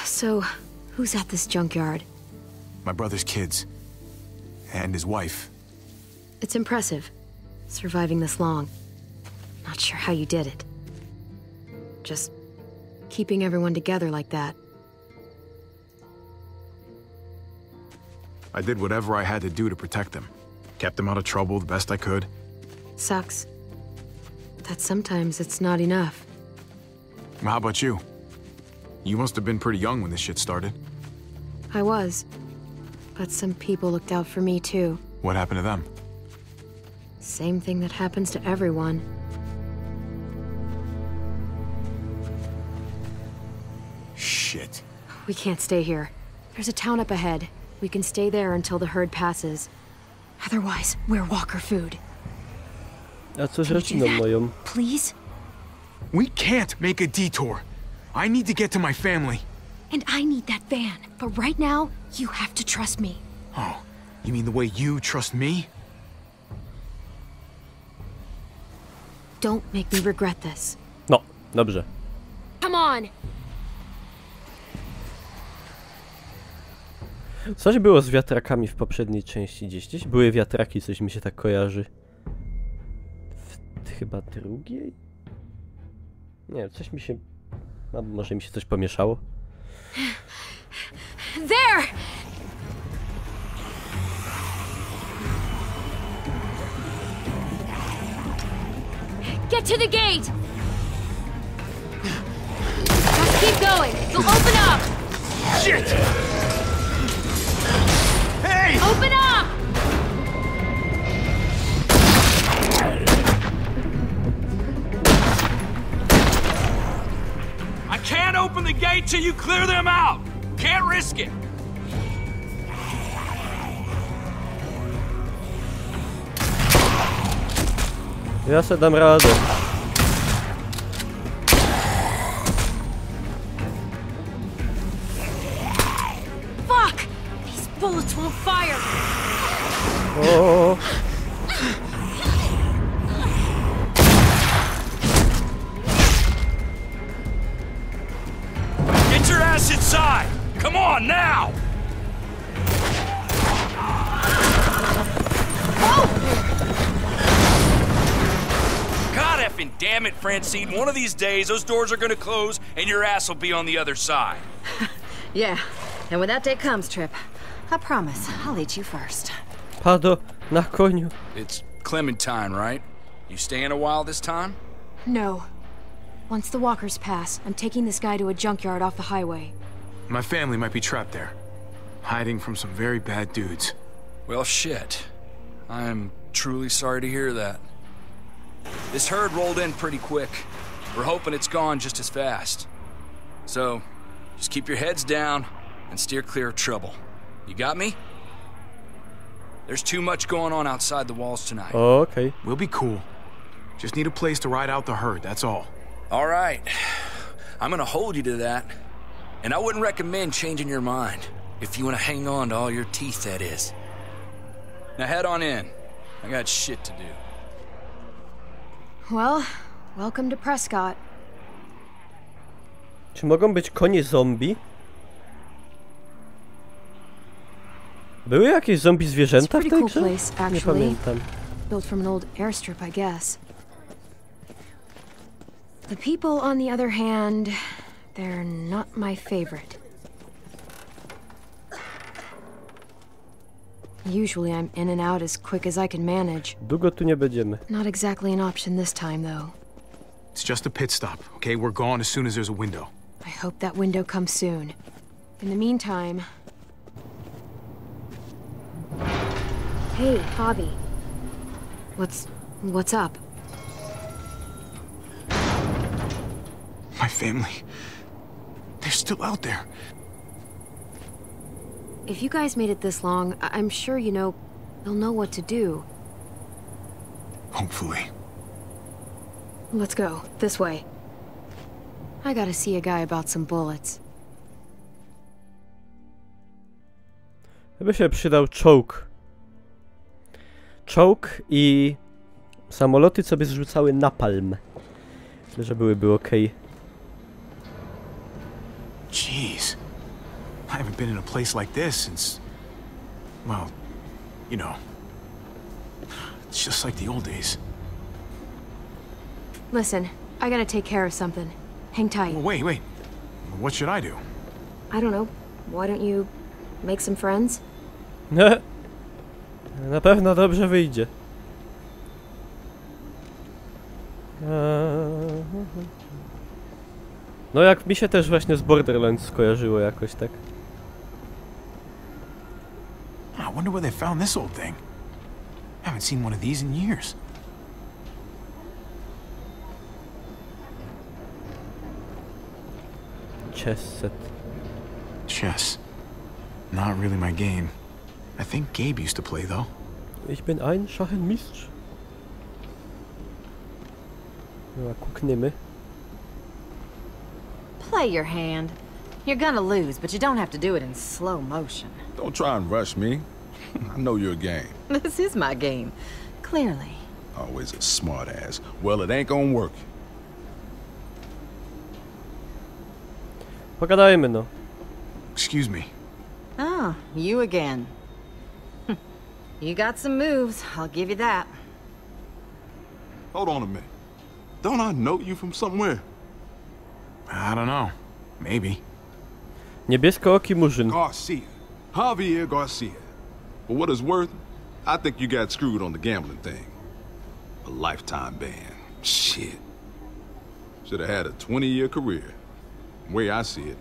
So, who's at this junkyard? My brother's kids. And his wife. It's impressive, surviving this long. Not sure how you did it. Just keeping everyone together like that. I did whatever I had to do to protect them. Kept them out of trouble the best I could. Sucks. That sometimes it's not enough. How about you? You must have been pretty young when this shit started. I was. But some people looked out for me too. What happened to them? Same thing that happens to everyone. Shit. We can't stay here. There's a town up ahead. We can stay there until the herd passes. Otherwise, we're walker food. A co z rodziną moją? Please? We can't make a detour. I need to get to my family. And I need that van. But right now, you have to trust me. Oh, you mean the way you trust me? Don't make me regret this. No, dobrze. Come on! Coś było z wiatrakami w poprzedniej części gdzieś były wiatraki, coś mi się tak kojarzy. Chyba drugiej? Nie, coś mi się... A może mi się coś pomieszało? There! Get to the gate! Just keep going. You'll open up! Shit! Hey! Open up! I can't open the gate till you clear them out! Can't risk it! Ja se dam radę. Fuck! These bullets won't fire! O. Get your ass inside! Come on, now! God effing damn it, Francine. One of these days, those doors are gonna close and your ass will be on the other side. Yeah, and when that day comes, Trip, I promise I'll eat you first. Padło na koniu. It's Clementine, right? You staying a while this time? No. Once the walkers pass, I'm taking this guy to a junkyard off the highway. My family might be trapped there, hiding from some very bad dudes. Well, shit. I'm truly sorry to hear that. This herd rolled in pretty quick. We're hoping it's gone just as fast. So, just keep your heads down and steer clear of trouble. You got me? There's too much going on outside the walls tonight. Oh, okay. We'll be cool. Just need a place to ride out the herd, that's all. All right. I'm gonna hold you to that. And I wouldn't recommend changing your mind. If you want to hang on to all your teeth, that is. Now head on in. I got shit to do. Well, welcome to Prescott. Czy mogą być konie zombie? Były jakieś zombie zwierzęta w tej grze? Nie pamiętam. Built from an old airstrip, I guess. The people, on the other hand, they're not my favorite. Usually I'm in and out as quick as I can manage. Długo tu nie będziemy. Not exactly an option this time, though. It's just a pit stop, okay? We're gone as soon as there's a window. I hope that window comes soon. In the meantime... Hey, Javi. What's up? My family. They're still out there. if you guys made it this long, I'm sure, you know, you'll know what to do. Hopefully. Let's go. This way. I gotta see a guy about some bullets. Chyba się przydał czołg. Czołg i samoloty sobie zrzucały napalm. Że byłyby okej. Jeez. I haven't been in a place like this since... well, you know... it's just like the old days. Listen, I gotta take care of something. Hang tight. Well, wait. What should I do? I don't know. Why don't you make some friends? Na pewno dobrze wyjdzie. No jak mi się też właśnie z Borderlands skojarzyło jakoś, tak? I wonder where they found this old thing. I haven't seen one of these in years. Chess set. Chess. Not really my game. I think Gabe used to play, though. Ich bin ein Schachenmistrz. No, kukniemy. Play your hand. You're gonna lose, but you don't have to do it in slow motion. Don't try and rush me. I know your game. This is my game. Clearly. Always a smart ass. Well, it ain't gonna work. Pogadajmy, no. Excuse me. Oh, you again. You got some moves, I'll give you that. Hold on a minute. Don't I know you from somewhere? I don't know. Maybe. Niebieskooki murzyn. Garcia. Javier Garcia. For what it's worth, I think you got screwed on the gambling thing. A lifetime ban. Shit. Should have had a 20-year career. The way I see it,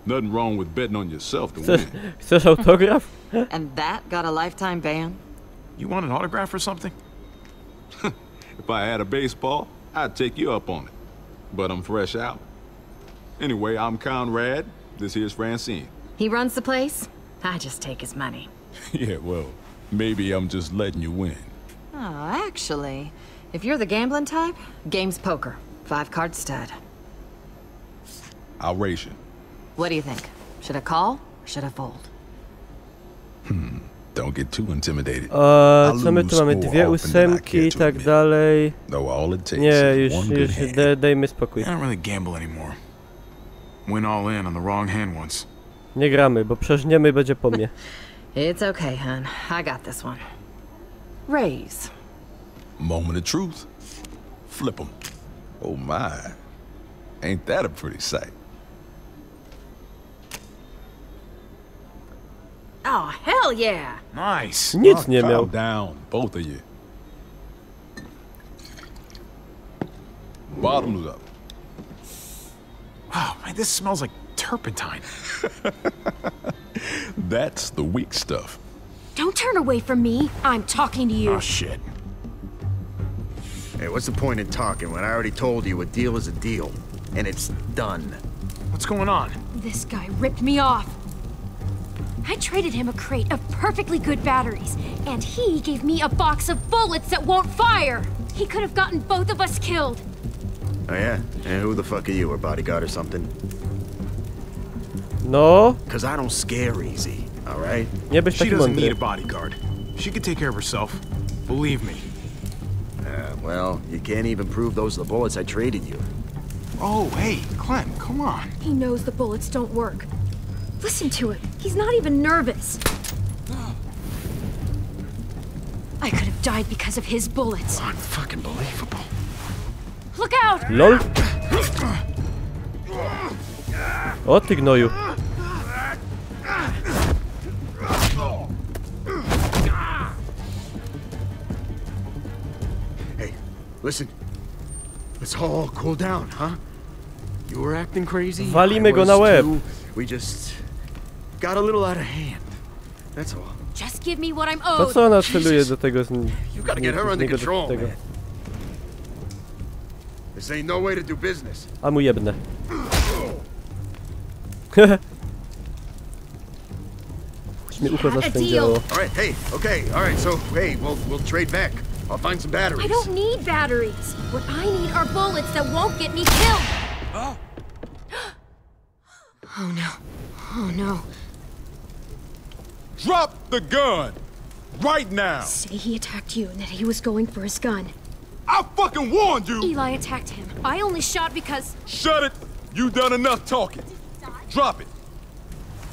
nothing wrong with betting on yourself to win. Chcesz autograf? And that got a lifetime ban? You want an autograph or something? If I had a baseball, I'd take you up on it. But I'm fresh out. Anyway, I'm Conrad. This here's Francine. He runs the place? I just take his money. Yeah, well, maybe I'm just letting you win. Oh, actually, if you're the gambling type, game's poker. 5-card stud. I'll race you. What do you think? Should I call or should I fold? Don't get too intimidated. Co my tu mamy? 2 ósemki i tak dalej. Nie, już dajmy spokój. I don't really gamble anymore. Went all in on the wrong hand once. Nie gramy, bo przeżniemy i będzie po mnie. It's okay, hun. I got this one. Raise. Moment of truth. Flip 'em. Oh my. Ain't that a pretty sight? Oh, hell yeah! Nice. Nic nie miał. Calm down, both of you. Bottoms up. Wow, man, this smells like turpentine. That's the weak stuff. Don't turn away from me. I'm talking to you. Oh, shit. Hey, what's the point in talking when I already told you a deal is a deal? And it's done. What's going on? This guy ripped me off. I traded him a crate of perfectly good batteries, and he gave me a box of bullets that won't fire. He could have gotten both of us killed. Oh yeah? And who the fuck are you, a bodyguard or something? No. Cause I don't scare easy, alright? Nie byś She taki doesn't mądry. need a bodyguard. She could take care of herself. Believe me. Well, you can't even prove those are the bullets I traded you. Oh, hey, Clem, come on. He knows the bullets don't work. Listen to him. He's not even nervous. I could have died because of his bullets. Unfucking believable. Look out! LOL. O ty gnoju. Hey, listen. Let's all cool down, huh? You were acting crazy. Walimy I go was na łeb. too. We just got a little out of hand. That's all. Just give me what I'm Po owed. co ona celuje do tego You gotta get her under niego do control, tego? man. This ain't no way to do business. A mu jebnę. mi ucho zaszczędziało. All right, hey, okay, all right, so, hey, we'll trade back. I'll find some batteries. I don't need batteries. What I need are bullets that won't get me killed. Oh. Oh no. Oh no. Drop the gun! Right now! Say he attacked you and that he was going for his gun. I fucking warned you! Eli attacked him. I only shot because... Shut it! You done enough talking. Drop it.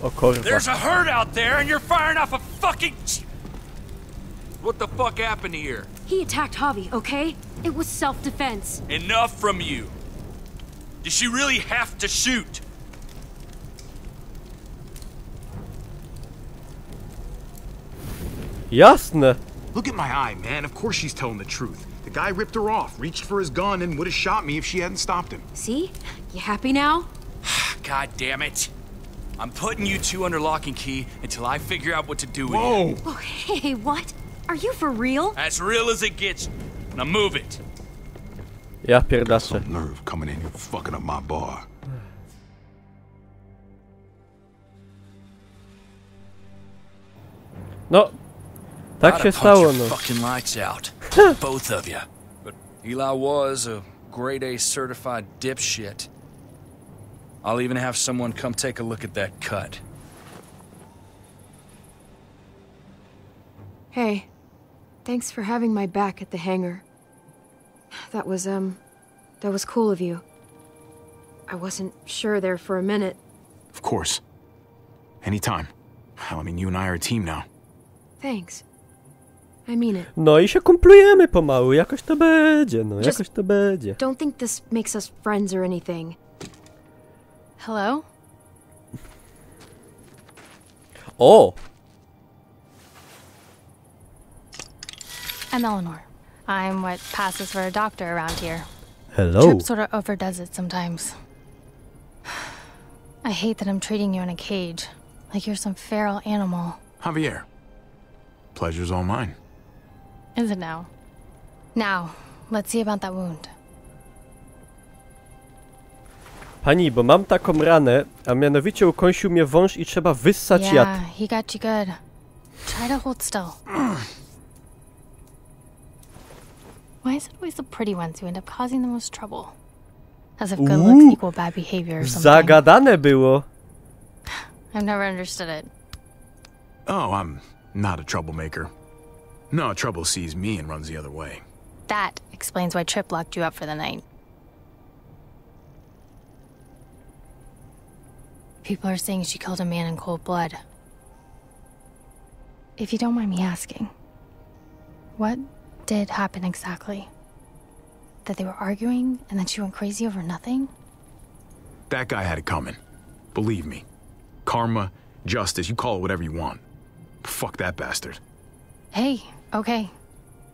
O kurwa. There's a herd out there and you're firing off a fucking... What the fuck happened here? He attacked Javi, okay? It was self-defense. Enough from you. Did she really have to shoot? Jasne. Look at my eye, man. Of course she's telling the truth. The guy ripped her off, reached for his gun, and would have shot me if she hadn't stopped him. See? You happy now? God damn it. I'm putting you two under lock and key until I figure out what to do with Whoa. you. Oh, hey, what? Are you for real? As real as it gets. Now move it. Ja pierdaczę. Some nerve coming in here fucking up my bar. No, tak się stało, no. Fucking lights out. Both of you. But Eli was a grade A certified dipshit. I'll even have someone come take a look at that cut. Hey, thanks for having my back at the hangar. That was cool of you. I wasn't sure there for a minute. Of course. Anytime. Hell, I mean, you and I are a team now. Thanks. I mean it. No i się kumplujemy pomału, jakoś to będzie, no, jakoś to będzie. Don't think this makes us friends or anything. Hello? O! I'm Eleanor. I'm what passes for a doctor around here. Hello. Trip sort of overdoes it sometimes. I hate that I'm treating you in a cage, like you're some feral animal. Javier. Pleasure's all mine. Is it now? Now, let's see about that wound. Pani, bo mam taką ranę, a mianowicie ukąsił mnie wąż i trzeba wyssać jad. Yeah, he got you good. Try to hold still. Why is it always the pretty ones who end up causing the most trouble? As if good looks equal bad behavior or something. Zagadane było. I've never understood it. Oh, I'm not a troublemaker. No, trouble sees me and runs the other way. That explains why Trip locked you up for the night. People are saying she killed a man in cold blood. If you don't mind me asking, what did happen exactly? That they were arguing and then she went crazy over nothing? That guy had it coming. Believe me. Karma, justice, you call it whatever you want. Fuck that bastard. Hey, okay.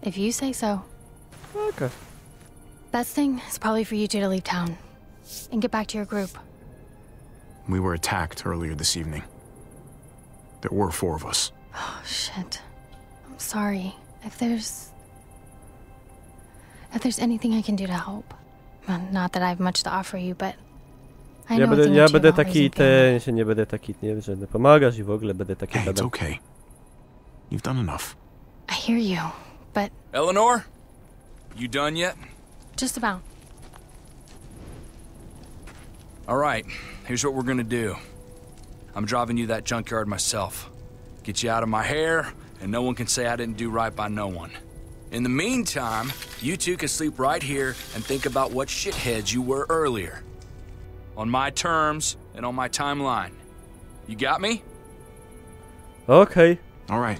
If you say so. Okay. Best thing is probably for you two to leave town and get back to your group. We were attacked earlier this evening. There were 4 of us. Oh, shit. I'm sorry. If there's anything I can do to help. Well, not that I have much to offer you, but I know ja będę taki ten, się nie będę taki, nie, że pomagasz i w ogóle będę taki. Hey, it's okay. You've done enough. I hear you, but Eleanor? You done yet? just about. All right, here's what we're gonna do. I'm driving you that junkyard myself. Get you out of my hair, and no one can say I didn't do right by no one. In the meantime, you two can sleep right here and think about what shitheads you were earlier. On my terms and on my timeline. You got me? Okay. All right.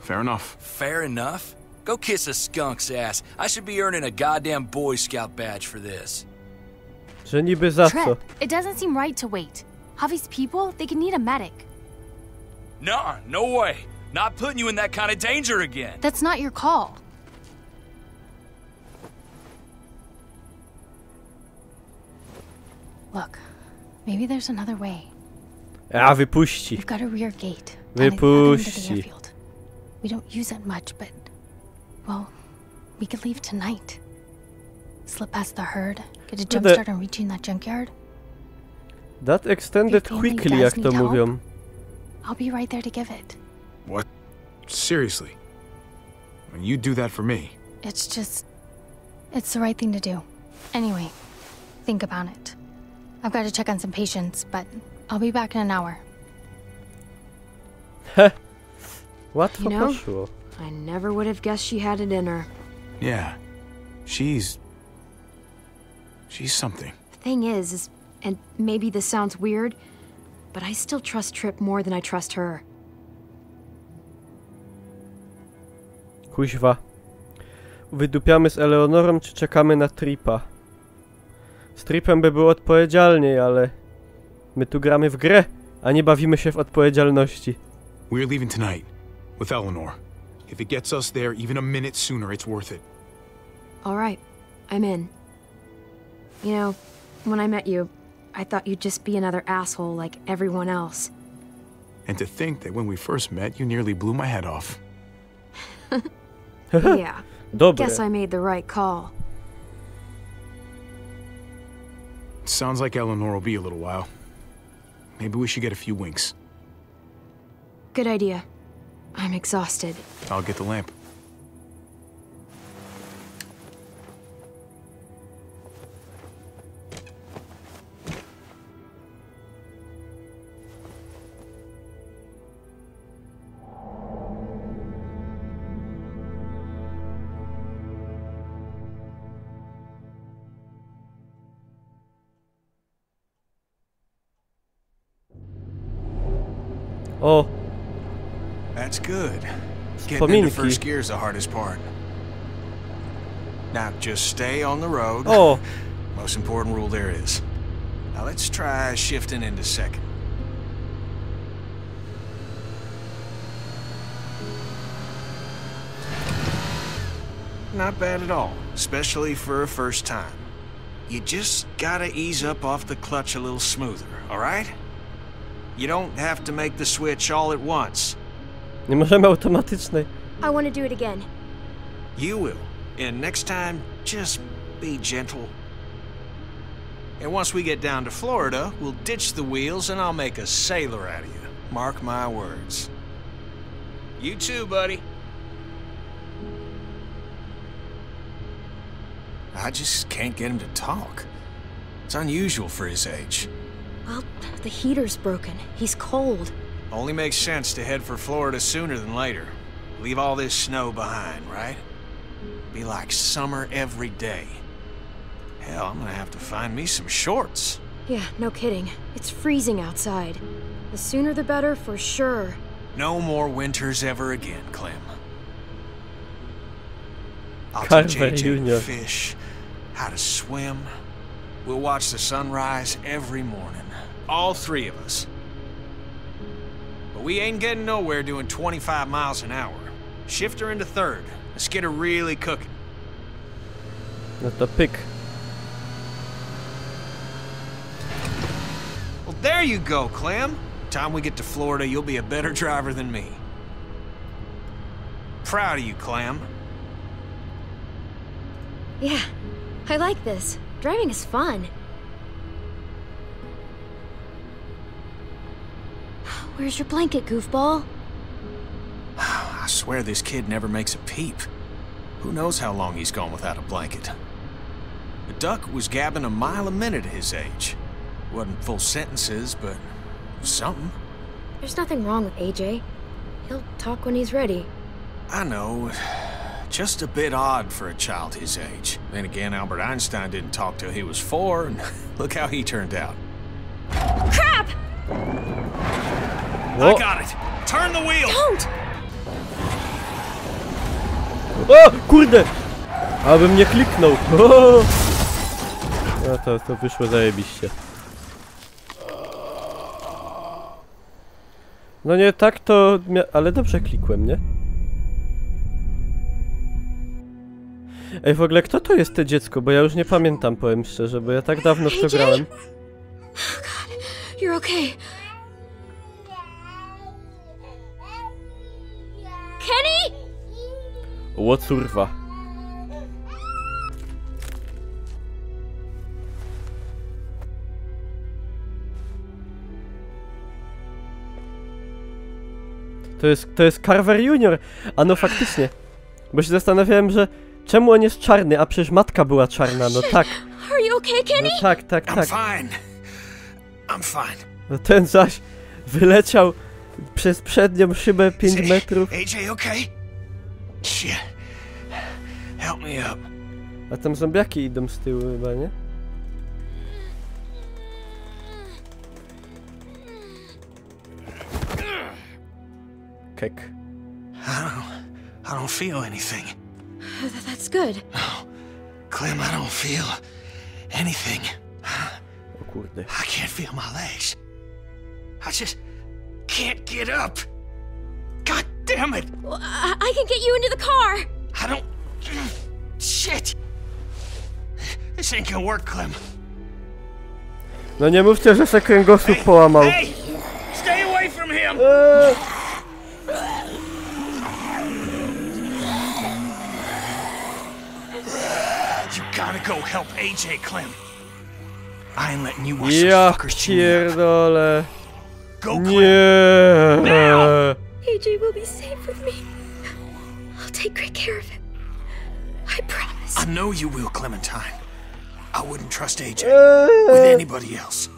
Fair enough. Fair enough? Go kiss a skunk's ass. I should be earning a goddamn Boy Scout badge for this. Że niby za co? Trip, it doesn't seem right to wait. Javi's people, they can need a medic. Nah, no way. Not putting you in that kind of danger again. That's not your call. Look, maybe there's another way. A, wypuści. We've got a rear gate. down at the other end of the Wypuści. airfield. We don't use it much, but well, we could leave tonight. Slip past the herd, get a jump start on reaching that junkyard. That extended Your family quickly, does jak to need help. mówią. I'll be right there to give it. What? Seriously? You do that for me. It's the right thing to do. Anyway, think about it. I've got to check on some patients, but I'll be back in an hour. Łatwo You know, poszło. I never would have guessed she had it in her. Yeah. She's something. The thing is, and maybe this sounds weird, but I still trust Tripp more than I trust her. Kuźwa. Wydupiamy z Eleonorą, czy czekamy na Trippa? Z Trippem by było odpowiedzialniej, ale... My tu gramy w grę, a nie bawimy się w odpowiedzialności. We're leaving tonight. With Eleanor. If it gets us there even a minute sooner, it's worth it. All right, I'm in. You know, when I met you, I thought you'd just be another asshole like everyone else. And to think that when we first met, you nearly blew my head off. Yeah, Dobre. guess I made the right call. Sounds like Eleanor will be a little while. Maybe we should get a few winks. Good idea. I'm exhausted. I'll get the lamp. O, That's good. Getting Wspominki. into first gear is the hardest part. Now, just stay on the road. O. Most important rule there is. Now, let's try shifting into second. Not bad at all, especially for a first time. You just gotta ease up off the clutch a little smoother, all right? You don't have to make the switch all at once. nie możemy automatycznej. I want to do it again. You will. And next time, just be gentle. And once we get down to Florida, we'll ditch the wheels and I'll make a sailor out of you. Mark my words. You too, buddy. I just can't get him to talk. It's unusual for his age. Well, the heater's broken. He's cold. Only makes sense to head for Florida sooner than later. Leave all this snow behind, right? Be like summer every day. Hell, I'm gonna have to find me some shorts. Yeah, no kidding. It's freezing outside. The sooner the better, for sure. No more winters ever again, Clem. I'll Carver teach AJ Jr. to fish, how to swim. We'll watch the sunrise every morning. All three of us. But we ain't getting nowhere doing 25 miles an hour. Shift her into third. Let's get her really cooking. No to pyk. Well, there you go, Clem. Time we get to Florida, you'll be a better driver than me. Proud of you, Clem. Yeah, I like this. Driving is fun. Where's your blanket, goofball? I swear this kid never makes a peep. Who knows how long he's gone without a blanket. The duck was gabbing a mile a minute at his age. Wasn't full sentences, but something. There's nothing wrong with AJ. He'll talk when he's ready. I know. Just a bit odd for a child his age. Then again, Albert Einstein didn't talk till he was 4, and look how he turned out. Crap! I got it! Turn the wheel! Don't! O, kurde! Abym nie kliknął. O! No to wyszło zajebiście. No nie, tak to... Ale dobrze klikłem, nie? Ej, w ogóle kto to jest to dziecko? Bo ja już nie pamiętam, powiem szczerze, bo ja tak dawno w to grałem. Oh God, you're okay. Kenny? O curwa. To jest Carver Junior. A no faktycznie. Bo się zastanawiałem, że czemu on jest czarny, a przecież matka była czarna, no tak. Are you okay, Kenny? No tak. I'm fine. No ten zaś wyleciał przez przednią szybę 5 metrów. AJ, okay? Shit. Help me up. A tam zombiaki idą z tyłu chyba, nie? Kek. I don't feel anything. That's good. No, Clem, I don't feel anything. O kurde. I can't feel my legs. I just can't get up. God damn it! Well, I can get you into the car. I don't... Shit! This ain't gonna work, Clem. No nie mówcie, że se kręgosłup połamał. Hey! Stay away from him! You gotta go help AJ, Clem. I ain't letting you watch those Ja fuckers chew me up. pierdolę. Go, Clem. Nie. AJ will be safe with me. I'll take great care of him. I promise. I know you will, Clementine. I wouldn't trust AJ with anybody else.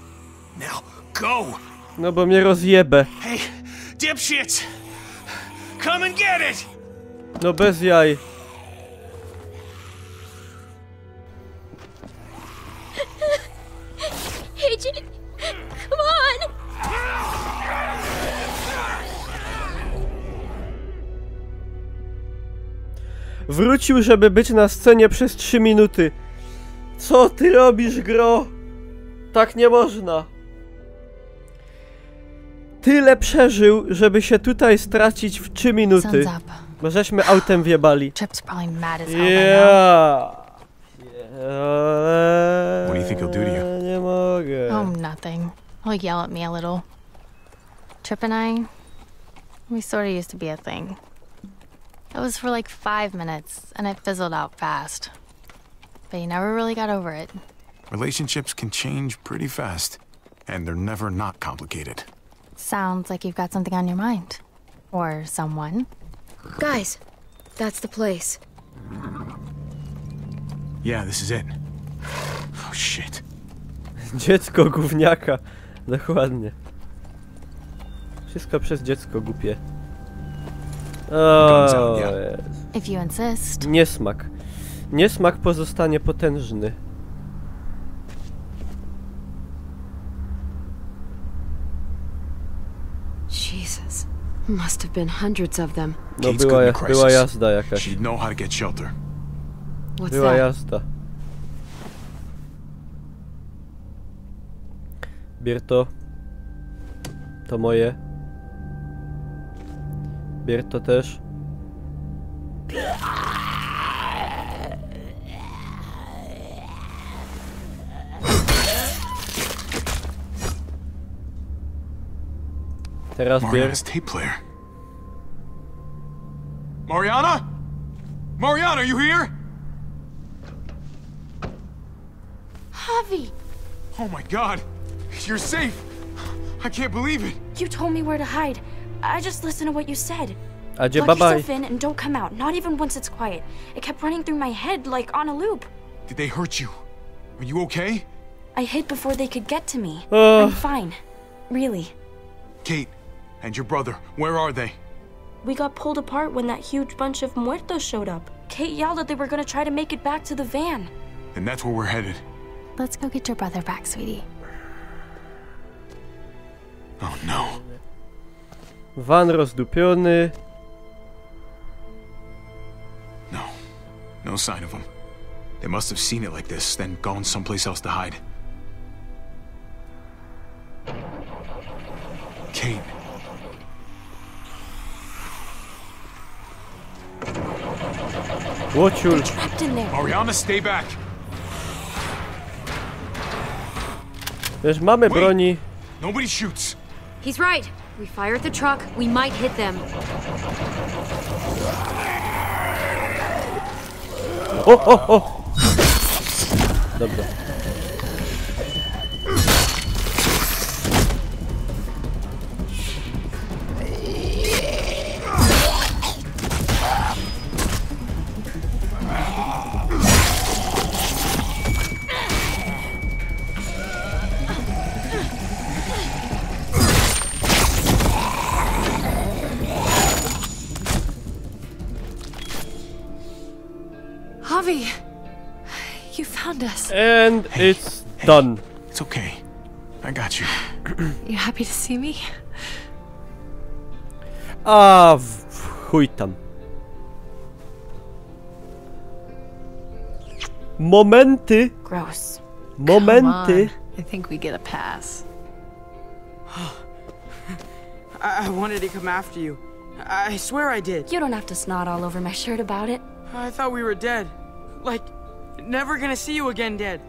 Now, go! No bo mnie rozjebę. Hey, dipshits! Come and get it! No bez jaj. AJ, come on! Wrócił, żeby być na scenie przez 3 minuty. Co ty robisz, gro? Tak nie można. Tyle przeżył, żeby się tutaj stracić w 3 minuty. Bo żeśmy autem wjebali. Chip's probably mad as hell by Yeah. What do you think he'll do to you? Nie mogę. now. Oh, nothing. He'll yell at me a little. Chip and I, we sort of used to be a thing. It was for like 5 minutes, and it fizzled out fast. But he never really got over it. Relationships can change pretty fast, and they're never not complicated. Sounds like you've got something on your mind. Or someone. Guys, that's the place. Yeah, this is it. Oh shit. Dziecko gówniaka. Dokładnie. Wszystko przez dziecko głupie. O, If you insist. niesmak. Niesmak pozostanie potężny. Jesus. Must have been hundreds of them. No Kate's była, good in a była crisis. jazda jakaś. She'd know how to get shelter. What's Była that? jazda. Bier to. To moje. Bier to też. Teraz bier. Mariana's tape player. Mariana? Mariana, are you here? Javi! Oh my god. You're safe. I can't believe it. You told me where to hide. I just listened to what you said. Adzie, Lock bye-bye. yourself in and don't come out, not even once it's quiet. It kept running through my head like on a loop. Did they hurt you? Are you okay? I hid before they could get to me. Oh. I'm fine. Really. Kate and your brother, where are they? We got pulled apart when that huge bunch of muertos showed up. Kate yelled that they were gonna try to make it back to the van. And that's where we're headed. Let's go get your brother back, sweetie. Oh no. Van rozdupiony. No sign of them. They must have seen it like this, then gone someplace else to hide. Kate. Łociul. Trapped in there. Mariana, stay back. Wiesz, mamy broni. Nobody shoots. He's right. We fire at the truck, we might hit them. O! Dobra. Javi, you found us. And it's done. It's okay. I got you. You happy to see me? A chuj tam. Momenty. Gross. Momenty. I think we get a pass. I wanted to come after you. I swear I did. You don't have to snot all over my shirt about it. I thought we were dead. Like, never gonna see you again dead.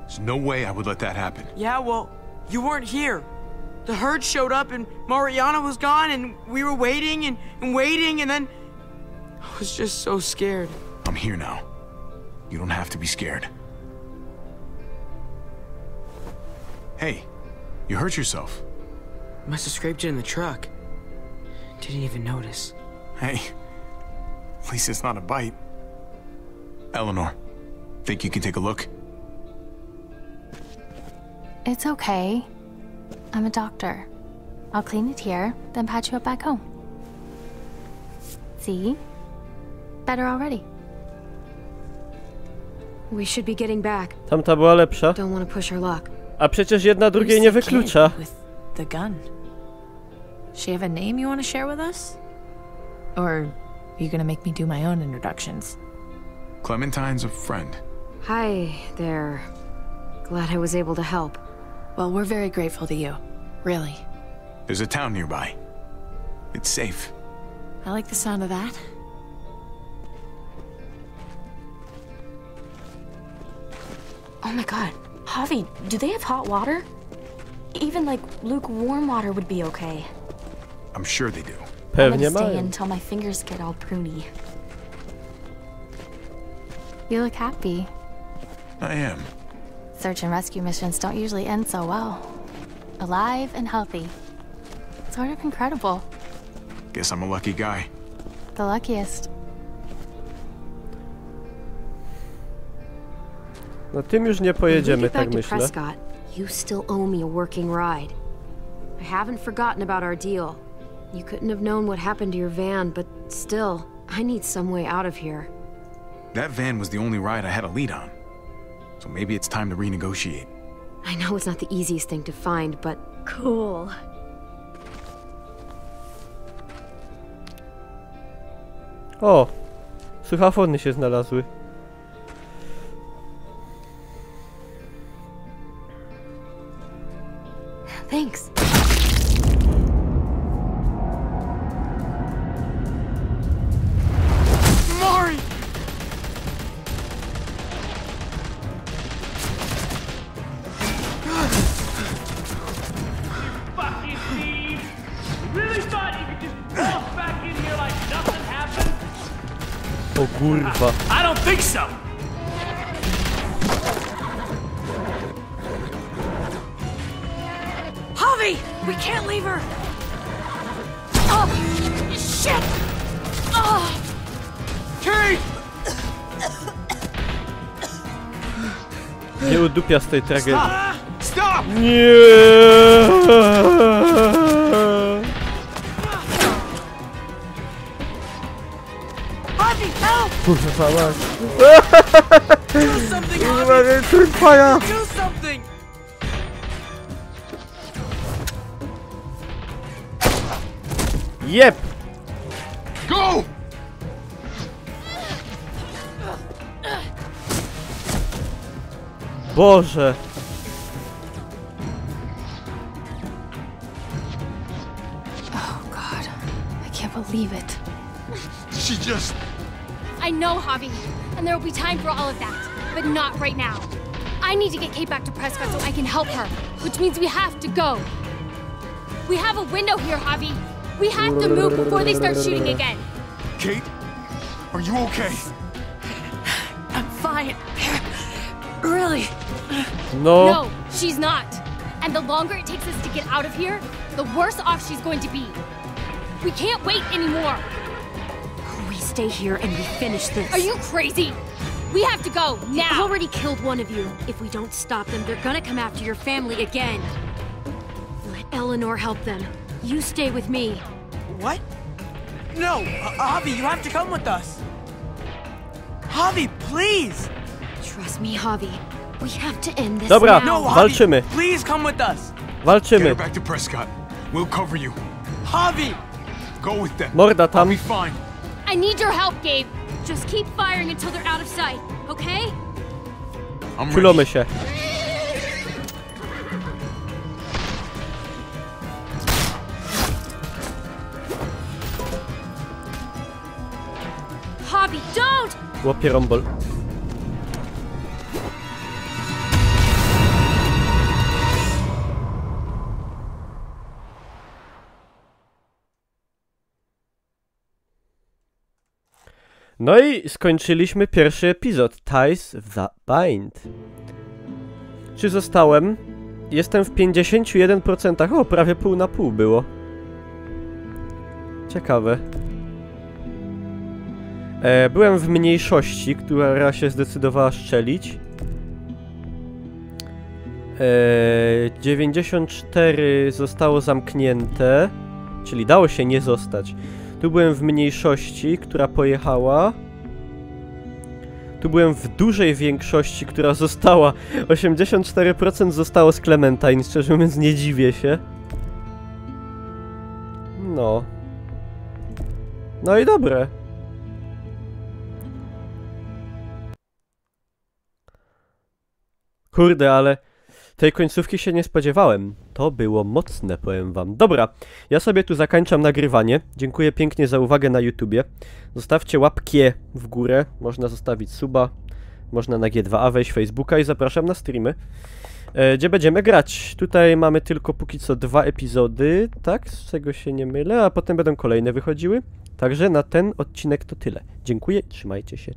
There's no way I would let that happen. Yeah, well, you weren't here. The herd showed up and Mariana was gone and we were waiting and waiting and then... I was just so scared. I'm here now. You don't have to be scared. Hey, you hurt yourself. Must have scraped it in the truck. Didn't even notice. Hey, at least it's not a bite. Eleanor, think you can take a look? It's okay. I'm a doctor. I'll clean it here, then patch you up back home. See? Better already. We should be getting back. Tamta była lepsza. Don't want to push our luck. A przecież jedna drugiej nie wyklucza. With the gun. She have a name you want to share with us? Or are you gonna make me do my own introductions? Clementine's a friend. Hi there. Glad I was able to help. Well, we're very grateful to you. Really. There's a town nearby. It's safe. I like the sound of that. Oh my god. Javi, do they have hot water? Even like lukewarm water would be okay. I'm sure they do. Pewnie I'm gonna stay mają. until my fingers get all pruny. You look happy. I am. Search and rescue missions don't usually end so well. Alive and healthy. Sort of incredible. Guess I'm a lucky guy. The luckiest. No tym już nie When we pojedziemy, get back tak to myślę. Prescott, you still owe me a working ride. I haven't forgotten about our deal. You couldn't have known what happened to your van, but still, I need some way out of here. That van was the only ride I had a lead on. So maybe it's time to renegotiate. I know it's not the easiest thing to find, but cool. O! Słuchawony się znalazły. Thanks. Mari! Fucking thief! You really thought you could just walk back in here like nothing happened? O kurwa. I don't think so! Javi! We can't leave her! Oh! Shit! Oh! Kate! Nie udupia z tej tragedii. Stop! Nie! Javi, help! Kurwa mać. Do something, Kurwa, Javi! nie trwaja. Do something! Jep! Go! Boże! Oh god. I can't believe it. She just... I know, Javi, and there will be time for all of that, but not right now. I need to get Kate back to Prescott so I can help her, which means we have to go. We have a window here, Javi. We have to move before they start shooting again. Kate, are you okay? I'm fine. Really? No. No, she's not. And the longer it takes us to get out of here, the worse off she's going to be. We can't wait anymore. We stay here and we finish this. Are you crazy? We have to go, now! I've already killed one of you. If we don't stop them, they're gonna come after your family again. Let Eleanor help them. You stay with me. What? No, Javi, you have to come with us. Javi, please! Trust me, Javi. We have to end this Dobra, now. walczymy. Please come with us. Walczymy. Get her back to Prescott. We'll cover you. Javi! Go with them. Morda tam. I'll be fine. I need your help, Gabe. Just keep firing until they're out of sight, okay? Czulamy się. Javi, don't! Łapie rąbol. No i skończyliśmy pierwszy epizod, Ties of the Bind. Czy zostałem? Jestem w 51%, o, prawie pół na pół było. Ciekawe. Byłem w mniejszości, która się zdecydowała strzelić. 94 zostało zamknięte, czyli dało się nie zostać. Tu byłem w mniejszości, która pojechała. Tu byłem w dużej większości, która została. 84% zostało z Clementine, szczerze mówiąc nie dziwię się. No. No i dobre. Kurde, ale tej końcówki się nie spodziewałem. To było mocne, powiem wam. Dobra, ja sobie tu zakończam nagrywanie. Dziękuję pięknie za uwagę na YouTubie. Zostawcie łapkę w górę. Można zostawić suba. Można na G2A wejść Facebooka i zapraszam na streamy, gdzie będziemy grać. Tutaj mamy tylko póki co 2 epizody, tak? Z czego się nie mylę, a potem będą kolejne wychodziły. Także na ten odcinek to tyle. Dziękuję, trzymajcie się.